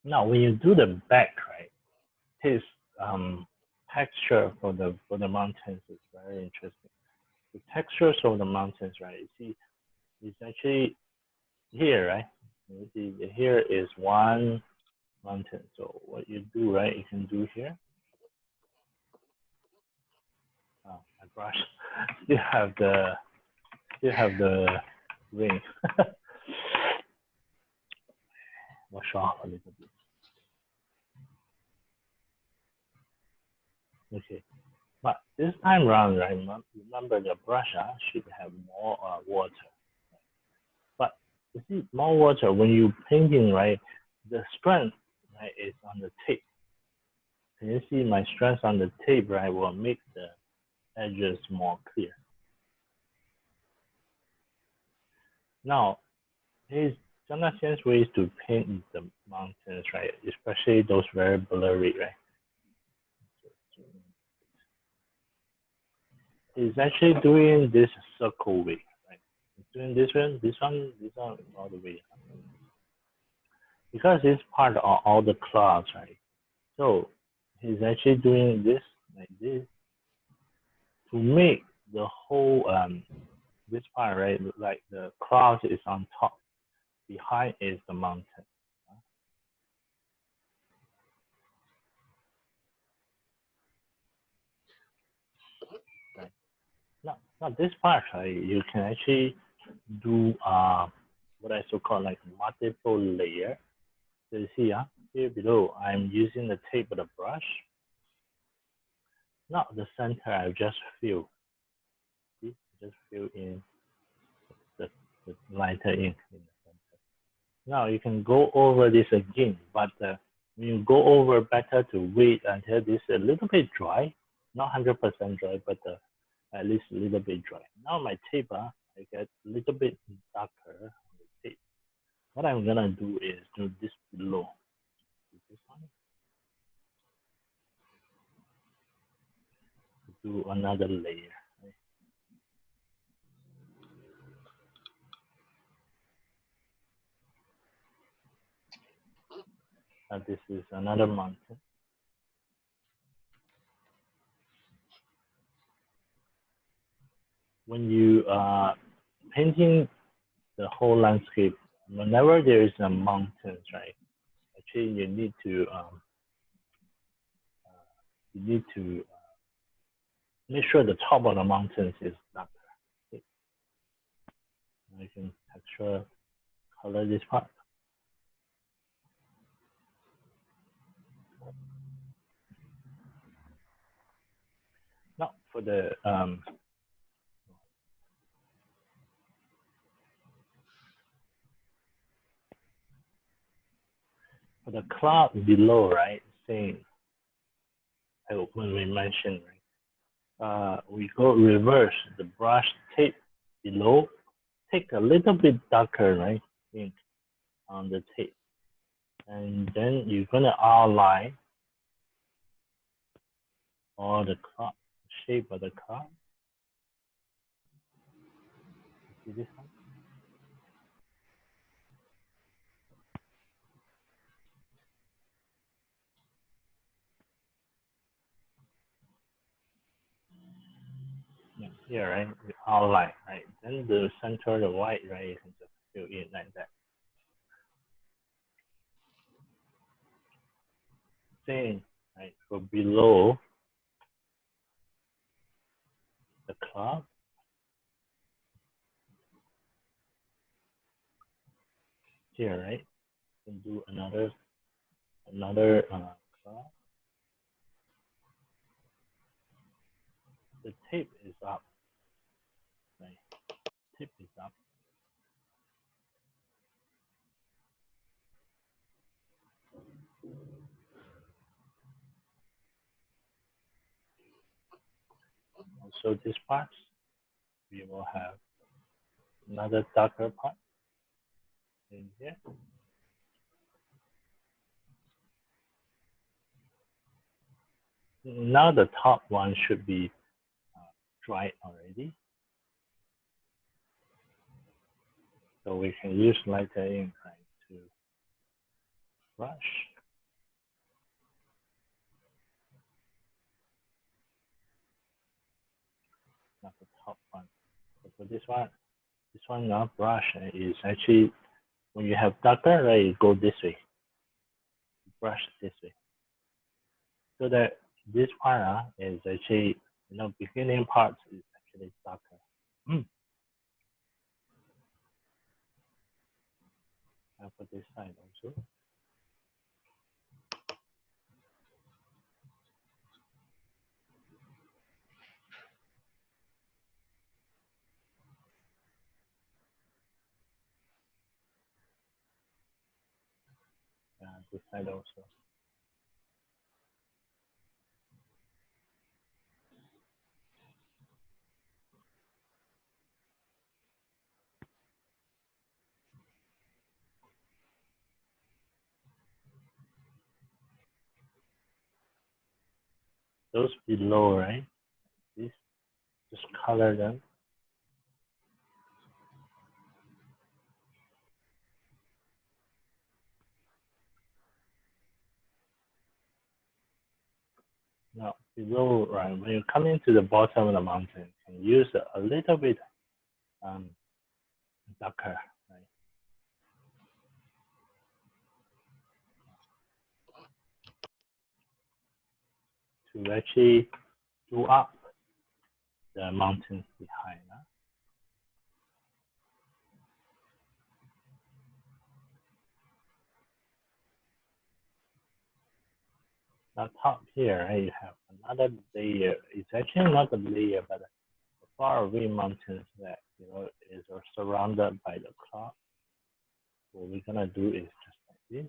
Now, when you do the back, right, his texture for the mountains is very interesting. The textures of the mountains, right? You see, it's actually here, right? You see, here is one mountain. So what you do, right? You can do here. Oh, my brush still have the ring. Wash off a little bit. Okay, but this time around, right? Remember the brush should have more water. But you see, more water when you painting, right? The strength, right, is on the tape. Can you see my strength on the tape, right? Will make the edges more clear. Now, here's Zhang Daqian's ways to paint the mountains, right? Especially those very blurry, right? He's actually doing this circle way, right? He's doing this one all the way. Because it's part of all the clouds, right? So he's actually doing this like this to make the whole this part, right? Like the cloud is on top, behind is the mountain. Right. Now this part, right? You can actually do what I so call like multiple layer. So you see, here below, I'm using the tape with a brush. Not the center, I just fill. See, just fill in the lighter ink in the center. Now you can go over this again, but when you go over, better to wait until this a little bit dry, not 100% dry, but at least a little bit dry. Now my tape, I get a little bit darker on the tape. What I'm gonna do is do this below. This one. Do another layer. This is another mountain. when you are painting the whole landscape, whenever there is a mountains, right? Actually, you need to make sure the top of the mountains is darker. Okay. I can texture color this part. Now for the cloud below, right? Same. When we mentioned, right? We go reverse the brush tape below. Take a little bit darker, right? Ink on the tape, and then you're gonna outline all the cloud, shape of the cloud. See this one? Yeah, here, right? The outline, right? Then the center, the white, right? You can just fill in like that. Same, right? So below the cloud, here, right? You can do another cloud. The tape is up, right? Tape is up. Also, this part, we will have another darker part in here. Now the top one should be dry already. So we can use lighter ink, right, to brush. Not the top one. So for this one now brush is actually, when you have darker, right, you go this way. Brush this way. So that this part is actually, beginning part is actually darker. And for this side also. This side also. Those below, right? This, just color them. Now below, right, when you come into the bottom of the mountain, you can use a little bit darker, right? To actually do up the mountains behind. Now top here, right, you have another layer. It's actually not a layer, but the far away mountains that is surrounded by the cloud. What we're gonna do is just like this.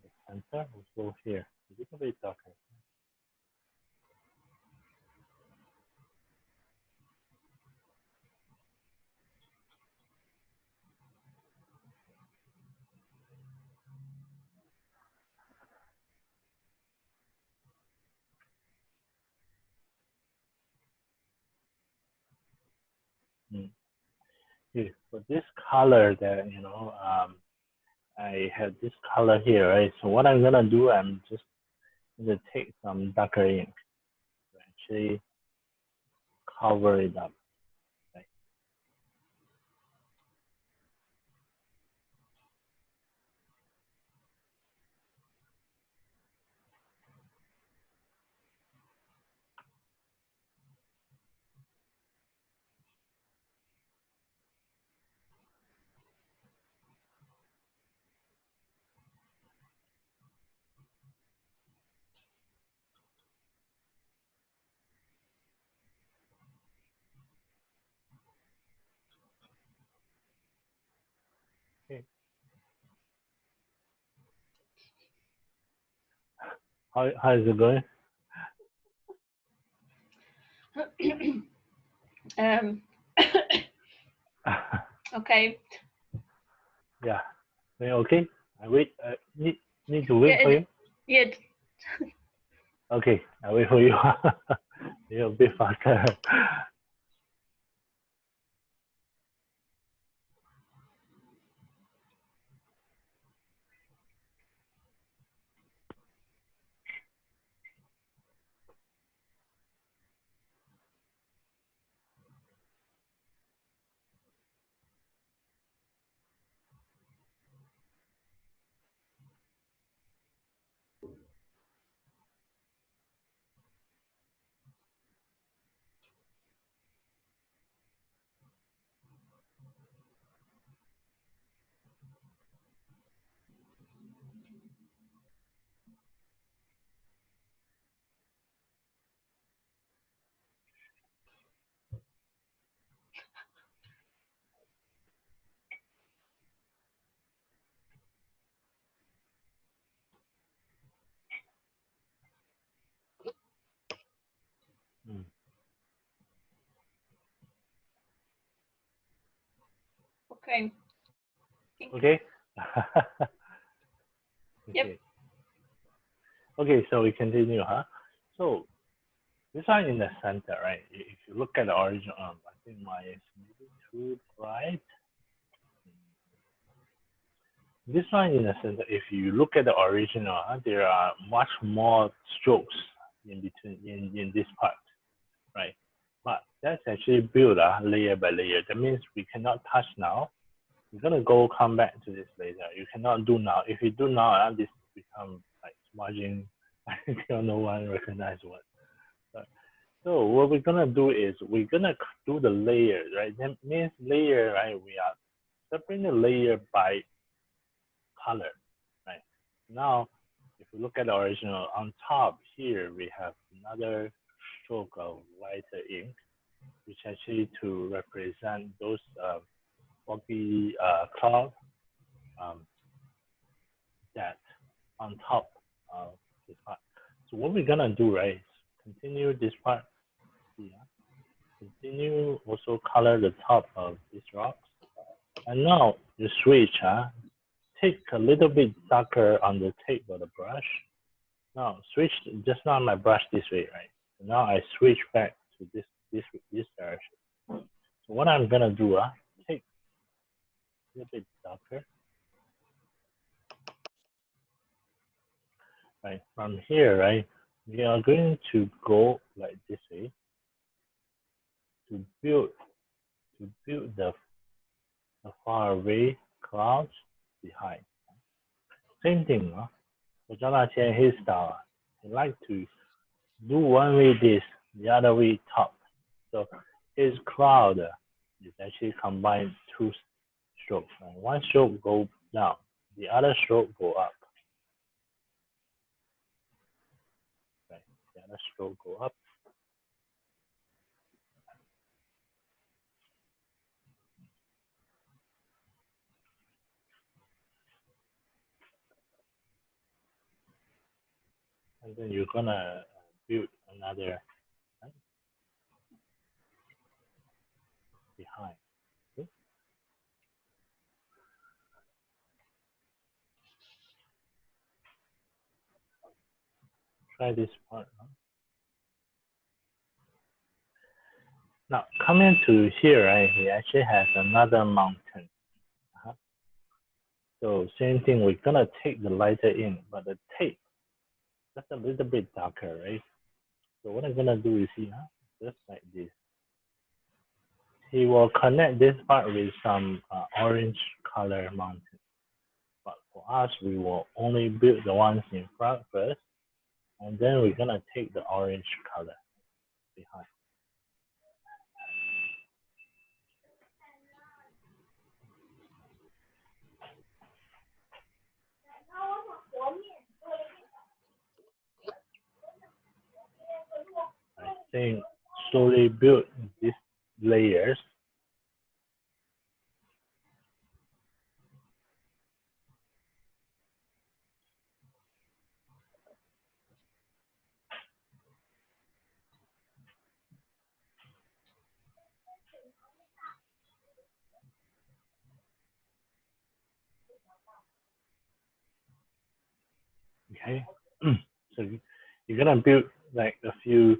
The center will go here. A little bit darker. Okay, for this color that I have this color here, right? So what I'm gonna do, I'm just gonna take some darker ink to actually cover it up. Right? Okay. How is it going? um, okay. Yeah. Okay. I wait. Need to wait for you. Yeah. Okay. I wait for you. You're a bit faster. Mm. Okay. Okay. Yep. Okay. Okay. So we continue, huh? So this one in the center, right? If you look at the original, I think mine is maybe too bright. This one in the center, if you look at the original, there are much more strokes in between in this part, right? But that's actually built layer by layer. That means we cannot touch now. We're gonna come back to this later. You cannot do now. If you do now, this become like smudging until no one recognize what. So what we're gonna do is we're gonna do the layers, right? That means layer, right? We are separating the layer by color, right? Now, if we look at the original, on top here we have another stroke of lighter ink, which actually to represent those foggy cloud um, that on top of this part. So what we're gonna do, right, is continue this part here. Continue also color the top of these rocks. And now the switch, take a little bit darker on the tip of the brush. Now switch just now my brush this way, right? So now I switch back to this direction. So what I'm gonna do, take a little bit darker. Right, from here, right, we are going to go like this way to build the far away clouds behind. Same thing, for Zhang Daqian, his style, he like to do one way this, the other way top. So his cloud is actually combined two strokes. Right? One stroke go down, the other stroke go up. Right? The other stroke go up. And then you're gonna build another right, behind. Okay? Try this part. Now coming to here, right? He actually has another mountain. So same thing. We're gonna take the lighter ink, but the tape that's a little bit darker, right? So what I'm gonna do is here, just like this. He will connect this part with some orange color mountain. But for us, we will only build the ones in front first, and then we're gonna take the orange color behind. I think slowly build these layers. Okay, so you're gonna build like a few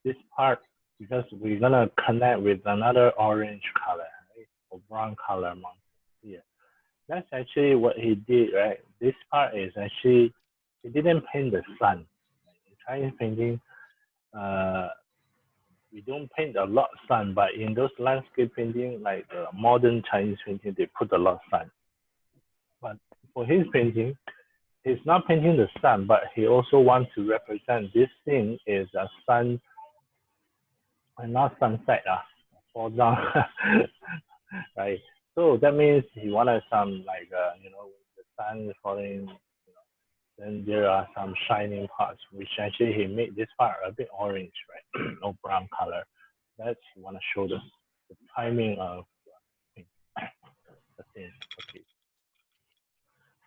this part because we're gonna connect with another orange color, right? Or brown color mountain here. That's actually what he did, right? This part is actually he didn't paint the sun. In Chinese painting, we don't paint a lot of sun, but in those landscape painting, like the modern Chinese painting, they put a lot of sun. But for his painting, he's not painting the sun, but he also wants to represent this thing is a sun, and not sunset, fall down, right? So that means he wanted some like the sun is falling. Then there are some shining parts, which actually he made this part a bit orange, right? No brown color. That's he want to show the timing of the thing. Okay.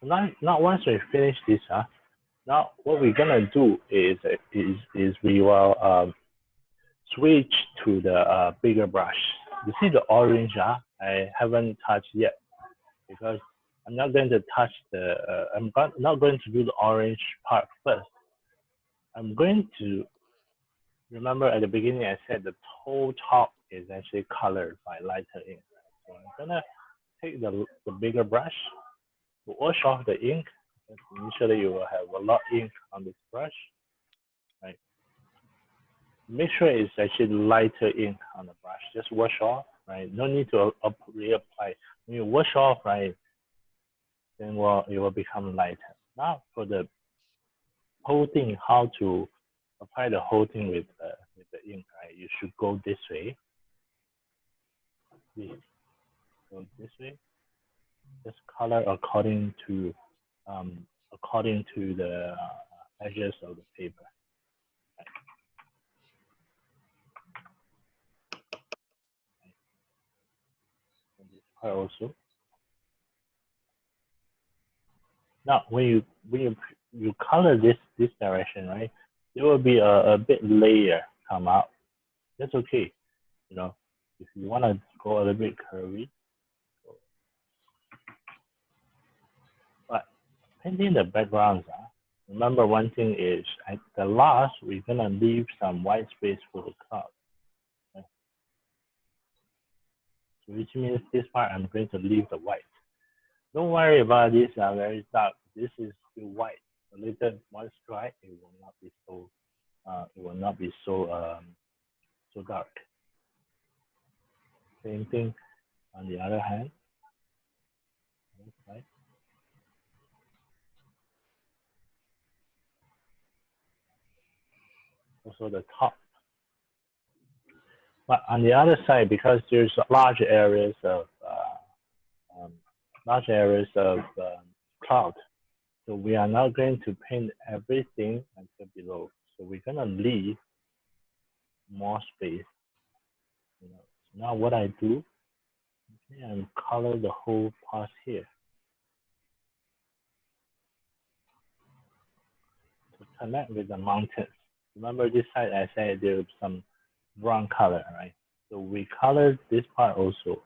So now once we finish this, now what we're gonna do is we will switch to the bigger brush. You see the orange, I haven't touched yet because I'm not going to touch not going to do the orange part first. I'm going to remember at the beginning I said the whole top is actually colored by lighter ink. So I'm gonna take the bigger brush to wash off the ink. Initially you will have a lot of ink on this brush, right? Make sure it's actually lighter ink on the brush. Just wash off, right? No need to reapply. When you wash off, right, then it will become lighter. Now for the whole thing, how to apply the whole thing with the ink, right? You should go this way. Please go this way. Just color according to the edges of the paper. And this part also. Now, when you color this direction, right, there will be a bit layer come out. That's okay, you know. If you want to go a little bit curvy, but painting the backgrounds, remember one thing is at the last we're gonna leave some white space for the cloud. Okay? So which means this part I'm going to leave the white. Don't worry about this very dark. This is still white. A little once dry, it will not be so so dark. Same thing on the other hand. Right? Also the top. But on the other side, because there's large areas of cloud, so we are not going to paint everything until below. So we're gonna leave more space. You know. So now what I do, okay, I color the whole part here to connect with the mountains. Remember this side I said there's some brown color, right? So we colored this part also.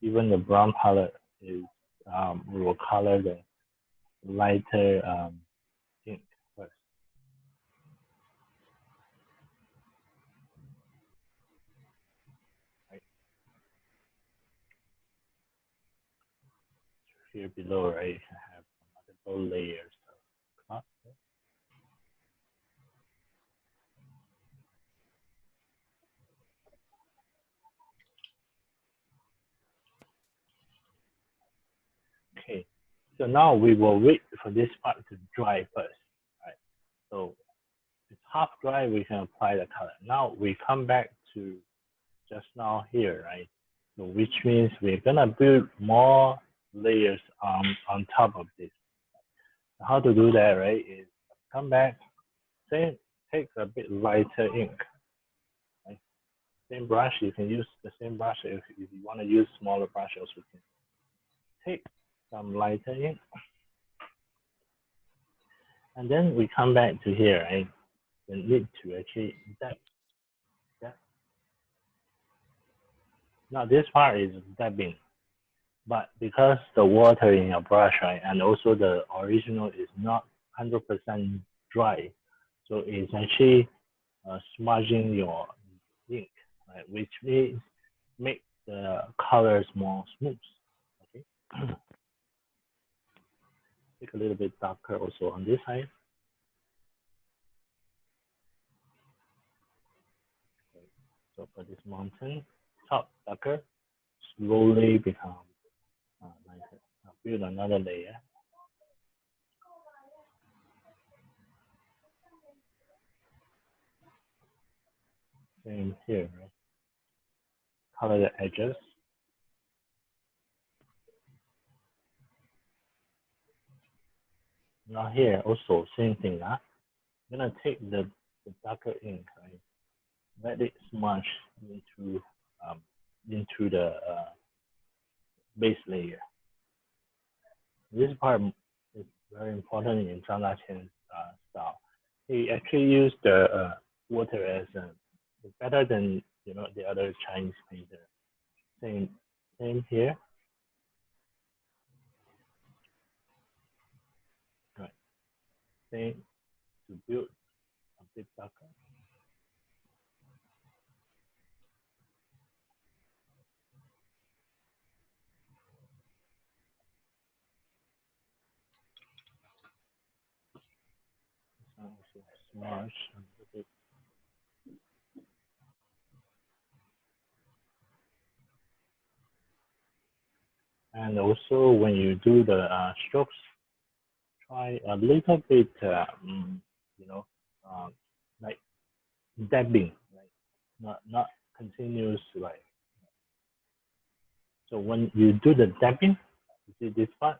Even the brown color is we will color the lighter ink first. here below, right, I have multiple layers of cloth. Okay, so now we will wait for this part to dry first, right? So it's half dry, we can apply the color. Now we come back to just now here, right? So which means we're gonna build more layers on top of this. How to do that, right? Is come back, same, take a bit lighter ink. Right? Same brush, you can use the same brush. If you want to use smaller brush, also can take some lighter ink. And then we come back to here, right? We need to actually dab. Now this part is dabbing, but because the water in your brush, right, and also the original is not 100% dry, so it's actually smudging your ink, right, which means make the colors more smooth. Okay. Take a little bit darker also on this side. So for this mountain, top darker, slowly become lighter. Now build another layer. Same here, right? Color the edges. Now here also same thing. I'm gonna take the darker ink, right? Let it smudge into the base layer. This part is very important in Zhang Daqian's style. He actually used the water as better than the other Chinese painter. Same here. Right. Same to build a bit darker. Also smudge a little bit. And also when you do the strokes, try a little bit, like dabbing, right? Not continuous, like. So when you do the dabbing, you see this part,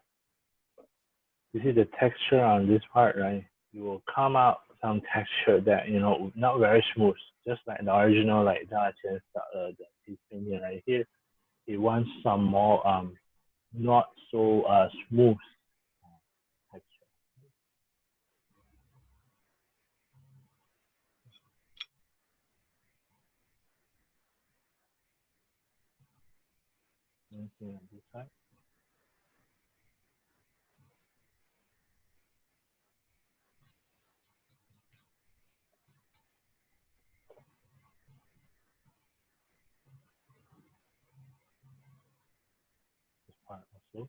you see the texture on this part, right? You will come out some texture that not very smooth, just like the original, like Daqian, the painting right here. He wants some more not so smooth texture. Anything on this side. This part also.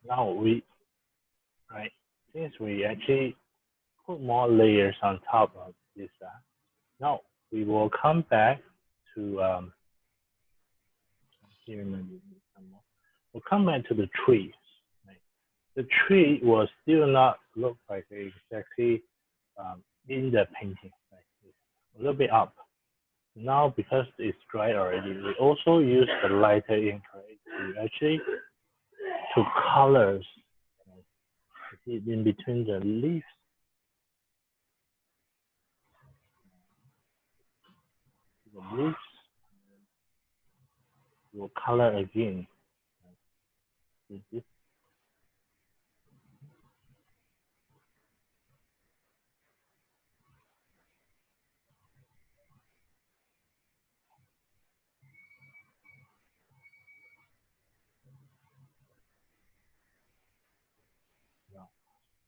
Now right, since we actually put more layers on top of this, now we will come back to here, maybe some more. We'll come back to the trees. Right? The tree will still not look like exactly in the painting. Right? It's a little bit up. Now because it's dry already, we also use the lighter ink, right, to actually to colors in between the leaves. The leaves will color again.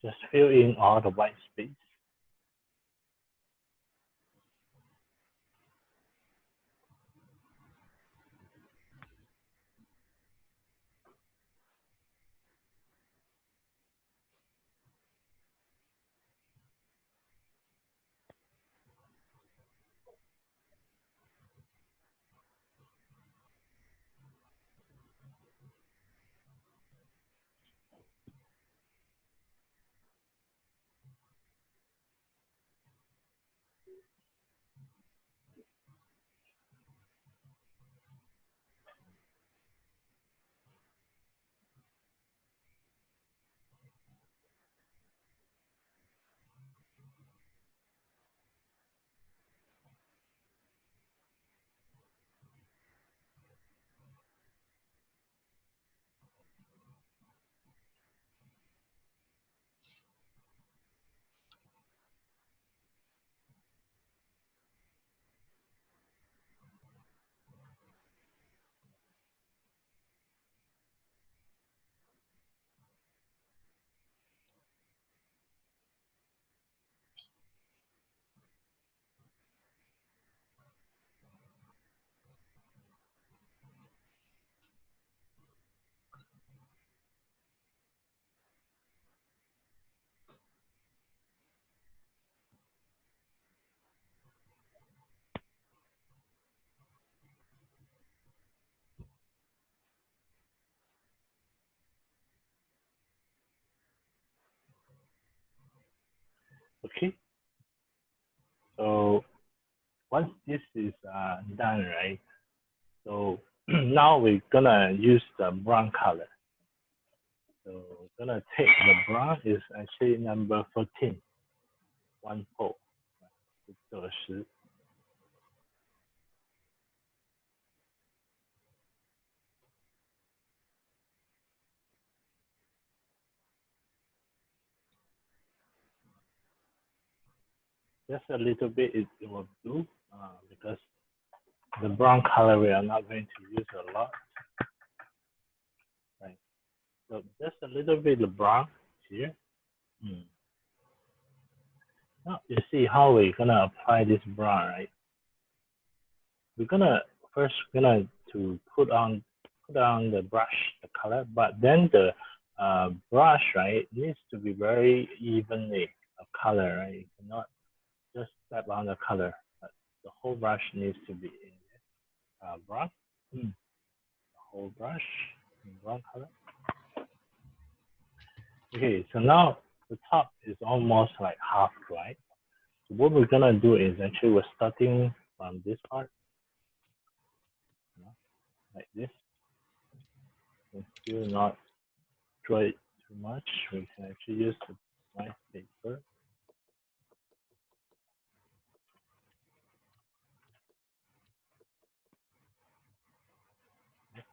Just fill in all the white space. Okay. So once this is done, right? So now we're gonna use the brown color. So we're gonna take the brown is actually number 14. 14. 10. Just a little bit it will do because the brown color we are not going to use a lot. Right. So just a little bit of brown here. Now you see how we're gonna apply this brown, right? We're gonna first to put on the brush, the color, but then the brush, right, needs to be very evenly of color, right? You cannot just step on the color. But the whole brush needs to be in brown. The whole brush in brown color. Okay, so now the top is almost like half dry. So what we're gonna do is actually we're starting from this part, like this. And still not dry it too much. We can actually use the nice paper.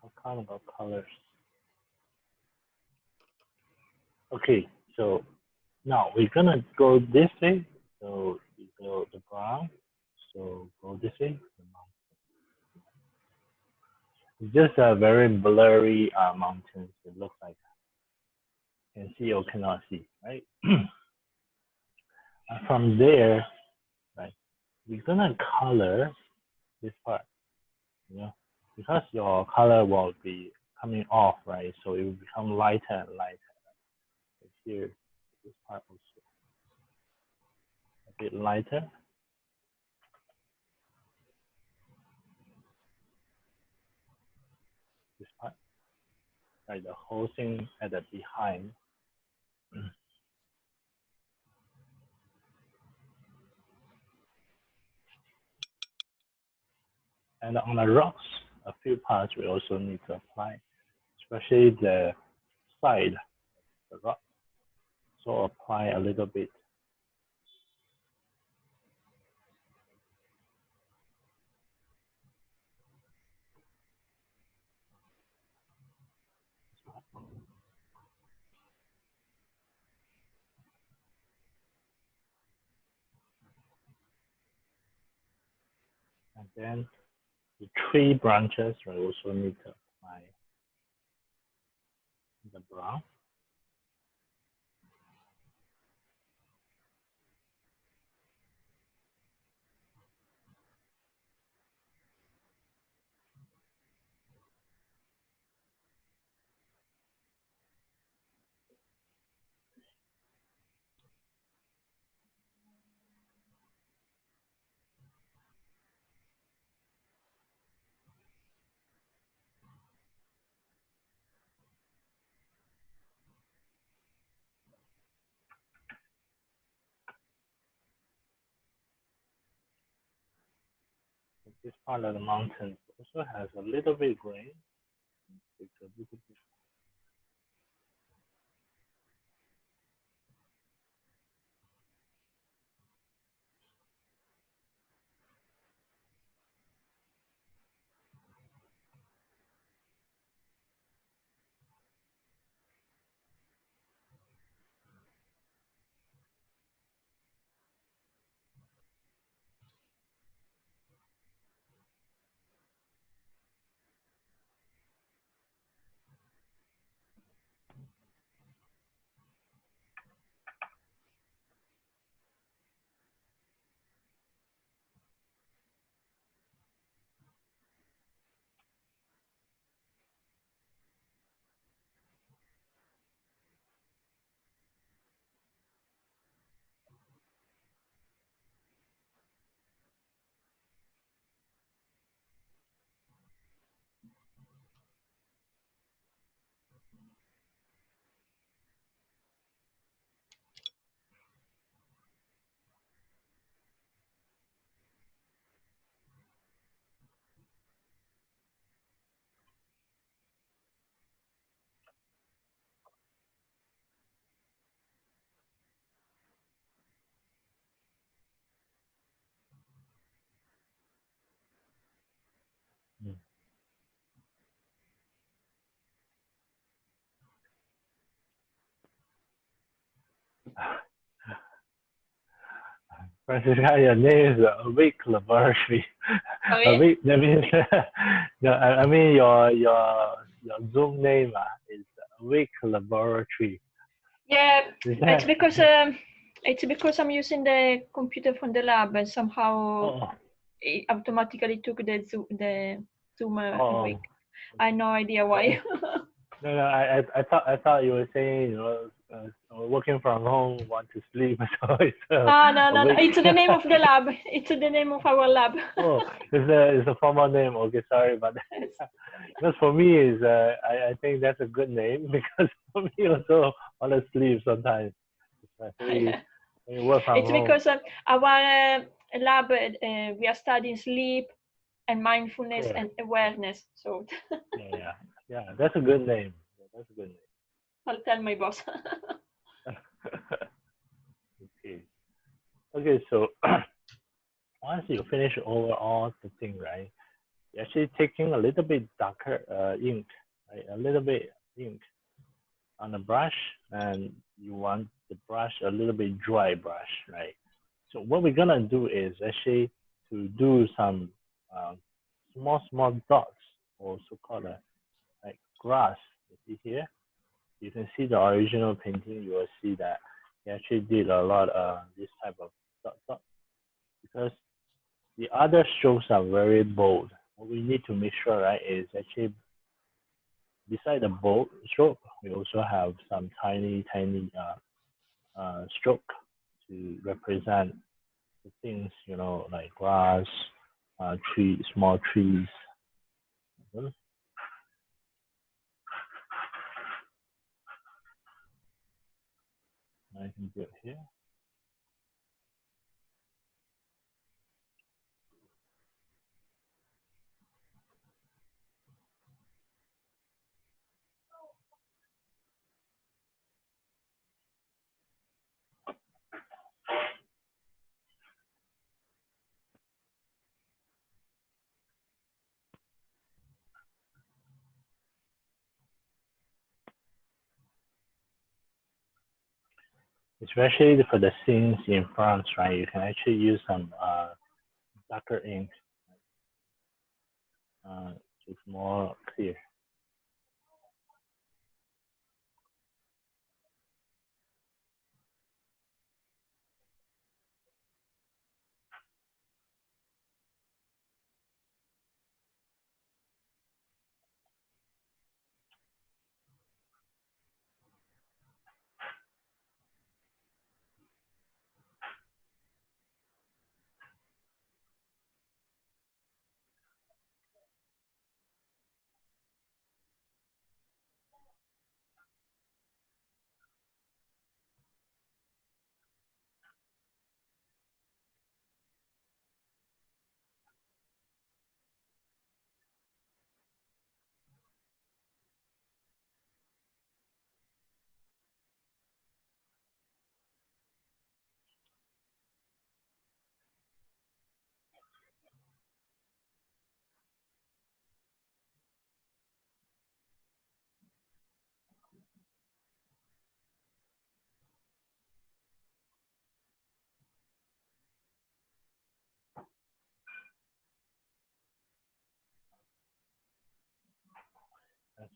What kind of colors? Okay, so now we're gonna go this way. So we go the brown. So go this way. It's just a very blurry mountains. It looks like can see or cannot see, right? From there, right, we're gonna color this part, you know, because your color will be coming off, right? So it will become lighter and lighter. Right? Here, this part also a bit lighter. This part, right? The whole thing at the behind. And on the rocks, a few parts we also need to apply, especially the side, the rock. So apply a little bit. And then the tree branches, we also need to apply the brown. this part of the mountains also has a little bit rain. It's a little bit. Francisca, your name is Awake Laboratory. Sorry? Awake, that means, no, I mean your Zoom name is Awake Laboratory. Yeah, Is it's that? because I'm using the computer from the lab and somehow Oh, it automatically took the Zoom oh, awake. I have no idea why. no, I thought you were saying, you know, working from home, want to sleep, so it's No. Awake. It's the name of the lab. It's the name of our lab. Oh, it's a formal name. Okay, sorry about that. Because for me is I think that's a good name because for me also want to sleep sometimes. Especially when you work from It's home. because our lab we are studying sleep and mindfulness Yeah. and awareness. So Yeah, that's a good name. Yeah, that's a good I'll tell my boss. name. Okay. Okay, so once you finish overall the thing, right? You're actually taking a little bit darker ink, right? A little bit ink on the brush, and you want the brush a little bit dry brush, right? So what we're gonna do is actually to do some small dots, or so-called like grass. You see here, you can see the original painting. You will see that he actually did a lot of this type of dot because the other strokes are very bold. What we need to make sure, right, is actually beside the bold stroke, we also have some tiny stroke to represent the things, you know, like grass, small trees. Mhm. I can do it here. Especially for the scenes in France, right? You can actually use some darker ink. It's more clear.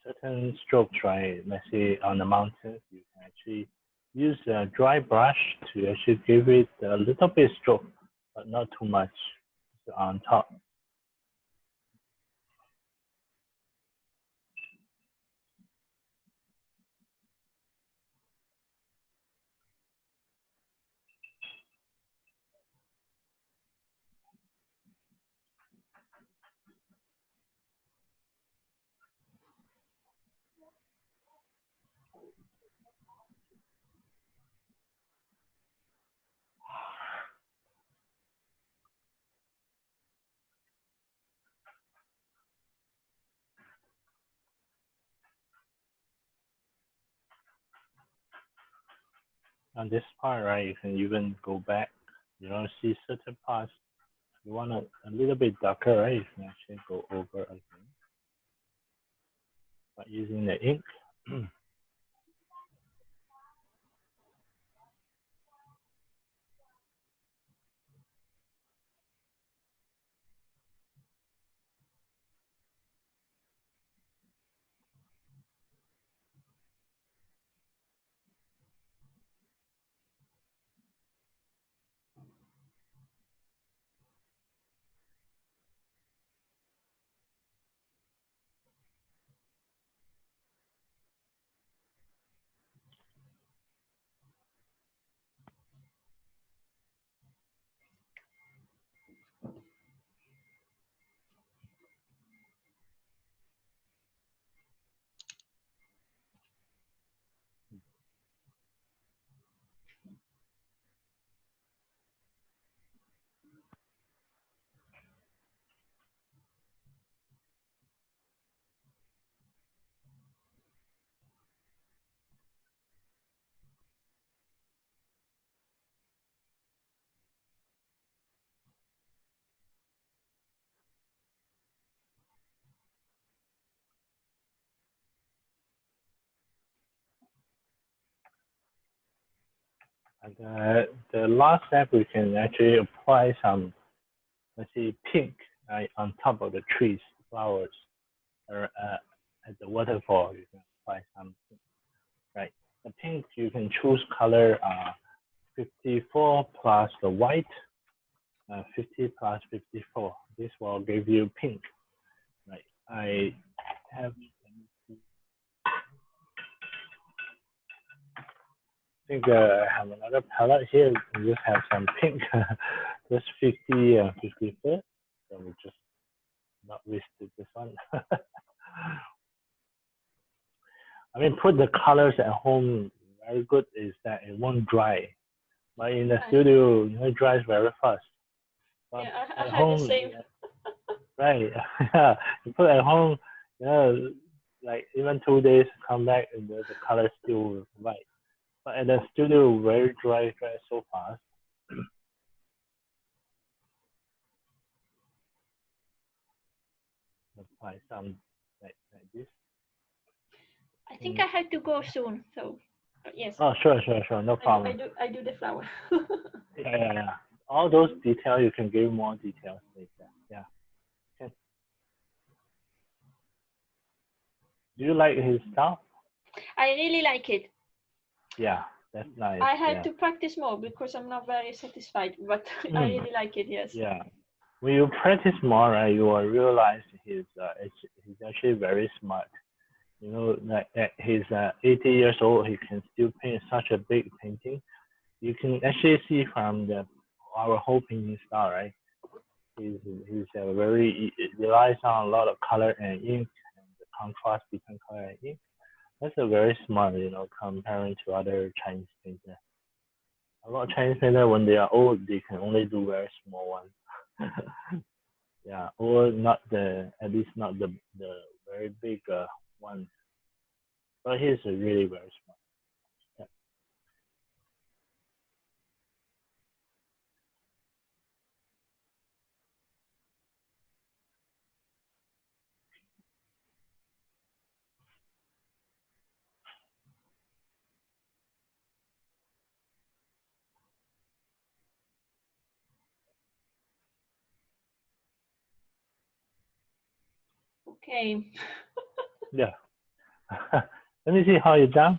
certain strokes, right? Let's say on the mountains, you can actually use a dry brush to actually give it a little bit stroke, but not too much on top. On this part, right, you can even go back. You don't see certain parts. You want a little bit darker, right? You can actually go over again by using the ink. And the last step, we can actually apply some, let's say, pink right, on top of the trees, flowers, or at the waterfall. You can apply some pink, right? The pink, you can choose color 54 plus the white, 50 plus 54. This will give you pink, right? I have, I think I have another palette here. We just have some pink, just 50 and 54. So we just not wasted this one. I mean, put the colors at home. Very good is that it won't dry. But in the studio, it dries very fast. But yeah, I at had home, the same. right? Yeah, you put at home, like even 2 days, come back and the color still white. But at the studio, very dry so fast. Apply some like this. I think I had to go soon, so yes. Oh, sure, no problem. I do the flower. Yeah. All those details, you can give more details later. Yeah. Okay. Do you like his style? I really like it. Yeah, that's nice. I had Yeah. to practice more because I'm not very satisfied, but I really like it. Yes. Yeah. When you practice more, right, you will realize he's actually very smart. You know, like he's 80 years old, he can still paint such a big painting. You can actually see from our whole painting style, right? He's a very relies on a lot of color and ink and the contrast between color and ink. That's a very smart, comparing to other Chinese painters. A lot of Chinese painters, when they are old, they can only do very small ones. Yeah, or not at least not the very big ones. But he's really very smart. Yeah. Okay. Yeah. Let me see how you done.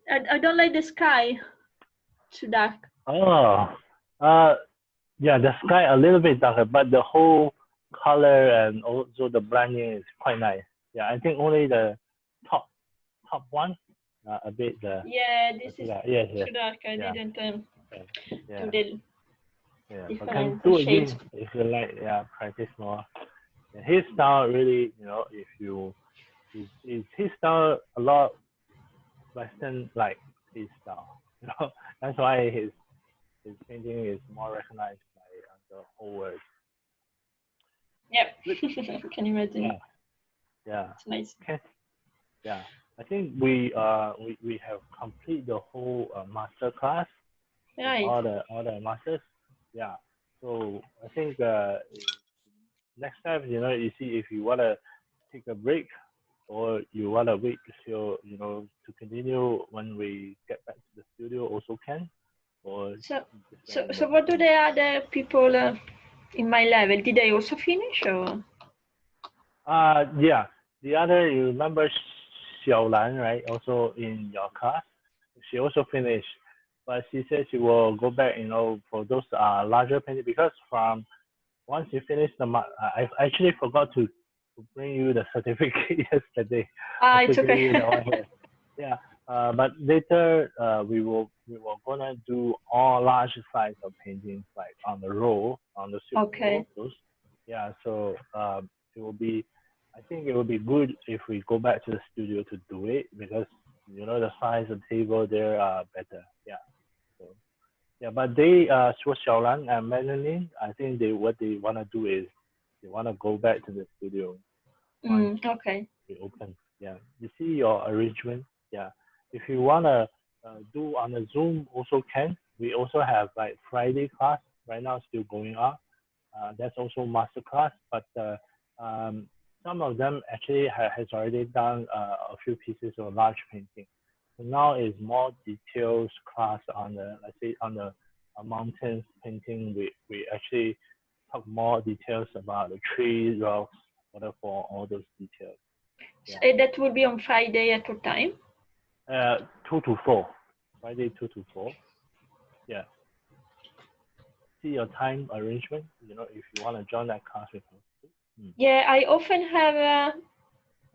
I don't like the sky. Too dark. Oh, yeah, the sky a little bit darker, but the whole color and also the blending is quite nice. Yeah, I think only the top one a bit. Yeah, this is yes, too dark. I didn't yeah. do the But can different do shades. again if you like. Yeah, practice more. Yeah, his style really, if you his style a lot Western like his style. That's why his painting is more recognized by the whole world. Yep. Can you imagine? Yeah. It's nice. Okay. Yeah. I think we have completed the whole master class. Right. All the masters. Yeah. So I think next time, you see if you wanna take a break or you wanna wait till to continue when we get back to the studio also can. Or so what do the other people in my level? Did they also finish or? Yeah. The other, you remember Xiaolan, right? Also in your class, she also finished, but she said she will go back, for those larger painting because from once you finish I actually forgot to bring you the certificate yesterday. It's okay. Yeah. But later we were gonna do all large size of paintings like on the roll on the silver Okay. roll, those. Yeah. So it will be. I think it would be good if we go back to the studio to do it because the size of the table there are better. Yeah. So yeah, but they so Xiaolan and Madeline, I think what they wanna do is they wanna go back to the studio once Okay. we open. Yeah. You see your arrangement. Yeah. If you wanna do on the Zoom also can. We also have like Friday class right now still going on. That's also master class, but some of them actually has already done a few pieces of large painting. So now is more details class on the let's say on the mountains painting. We actually talk more details about the trees, rocks, waterfall, all those details. Yeah. So that will be on Friday at what time? 2 to 4. Friday 2 to 4. Yeah. See your time arrangement. If you want to join that class with us. Yeah, I often have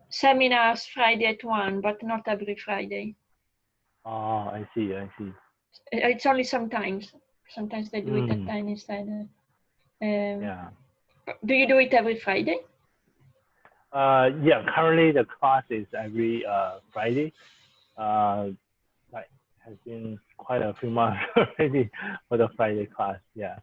seminars Friday at 1, but not every Friday. Oh, I see. It's only sometimes. Sometimes they do it at 10 instead. Yeah. Do you do it every Friday? Yeah. Currently, the class is every Friday. Like has been quite a few months already for the Friday class. Yeah.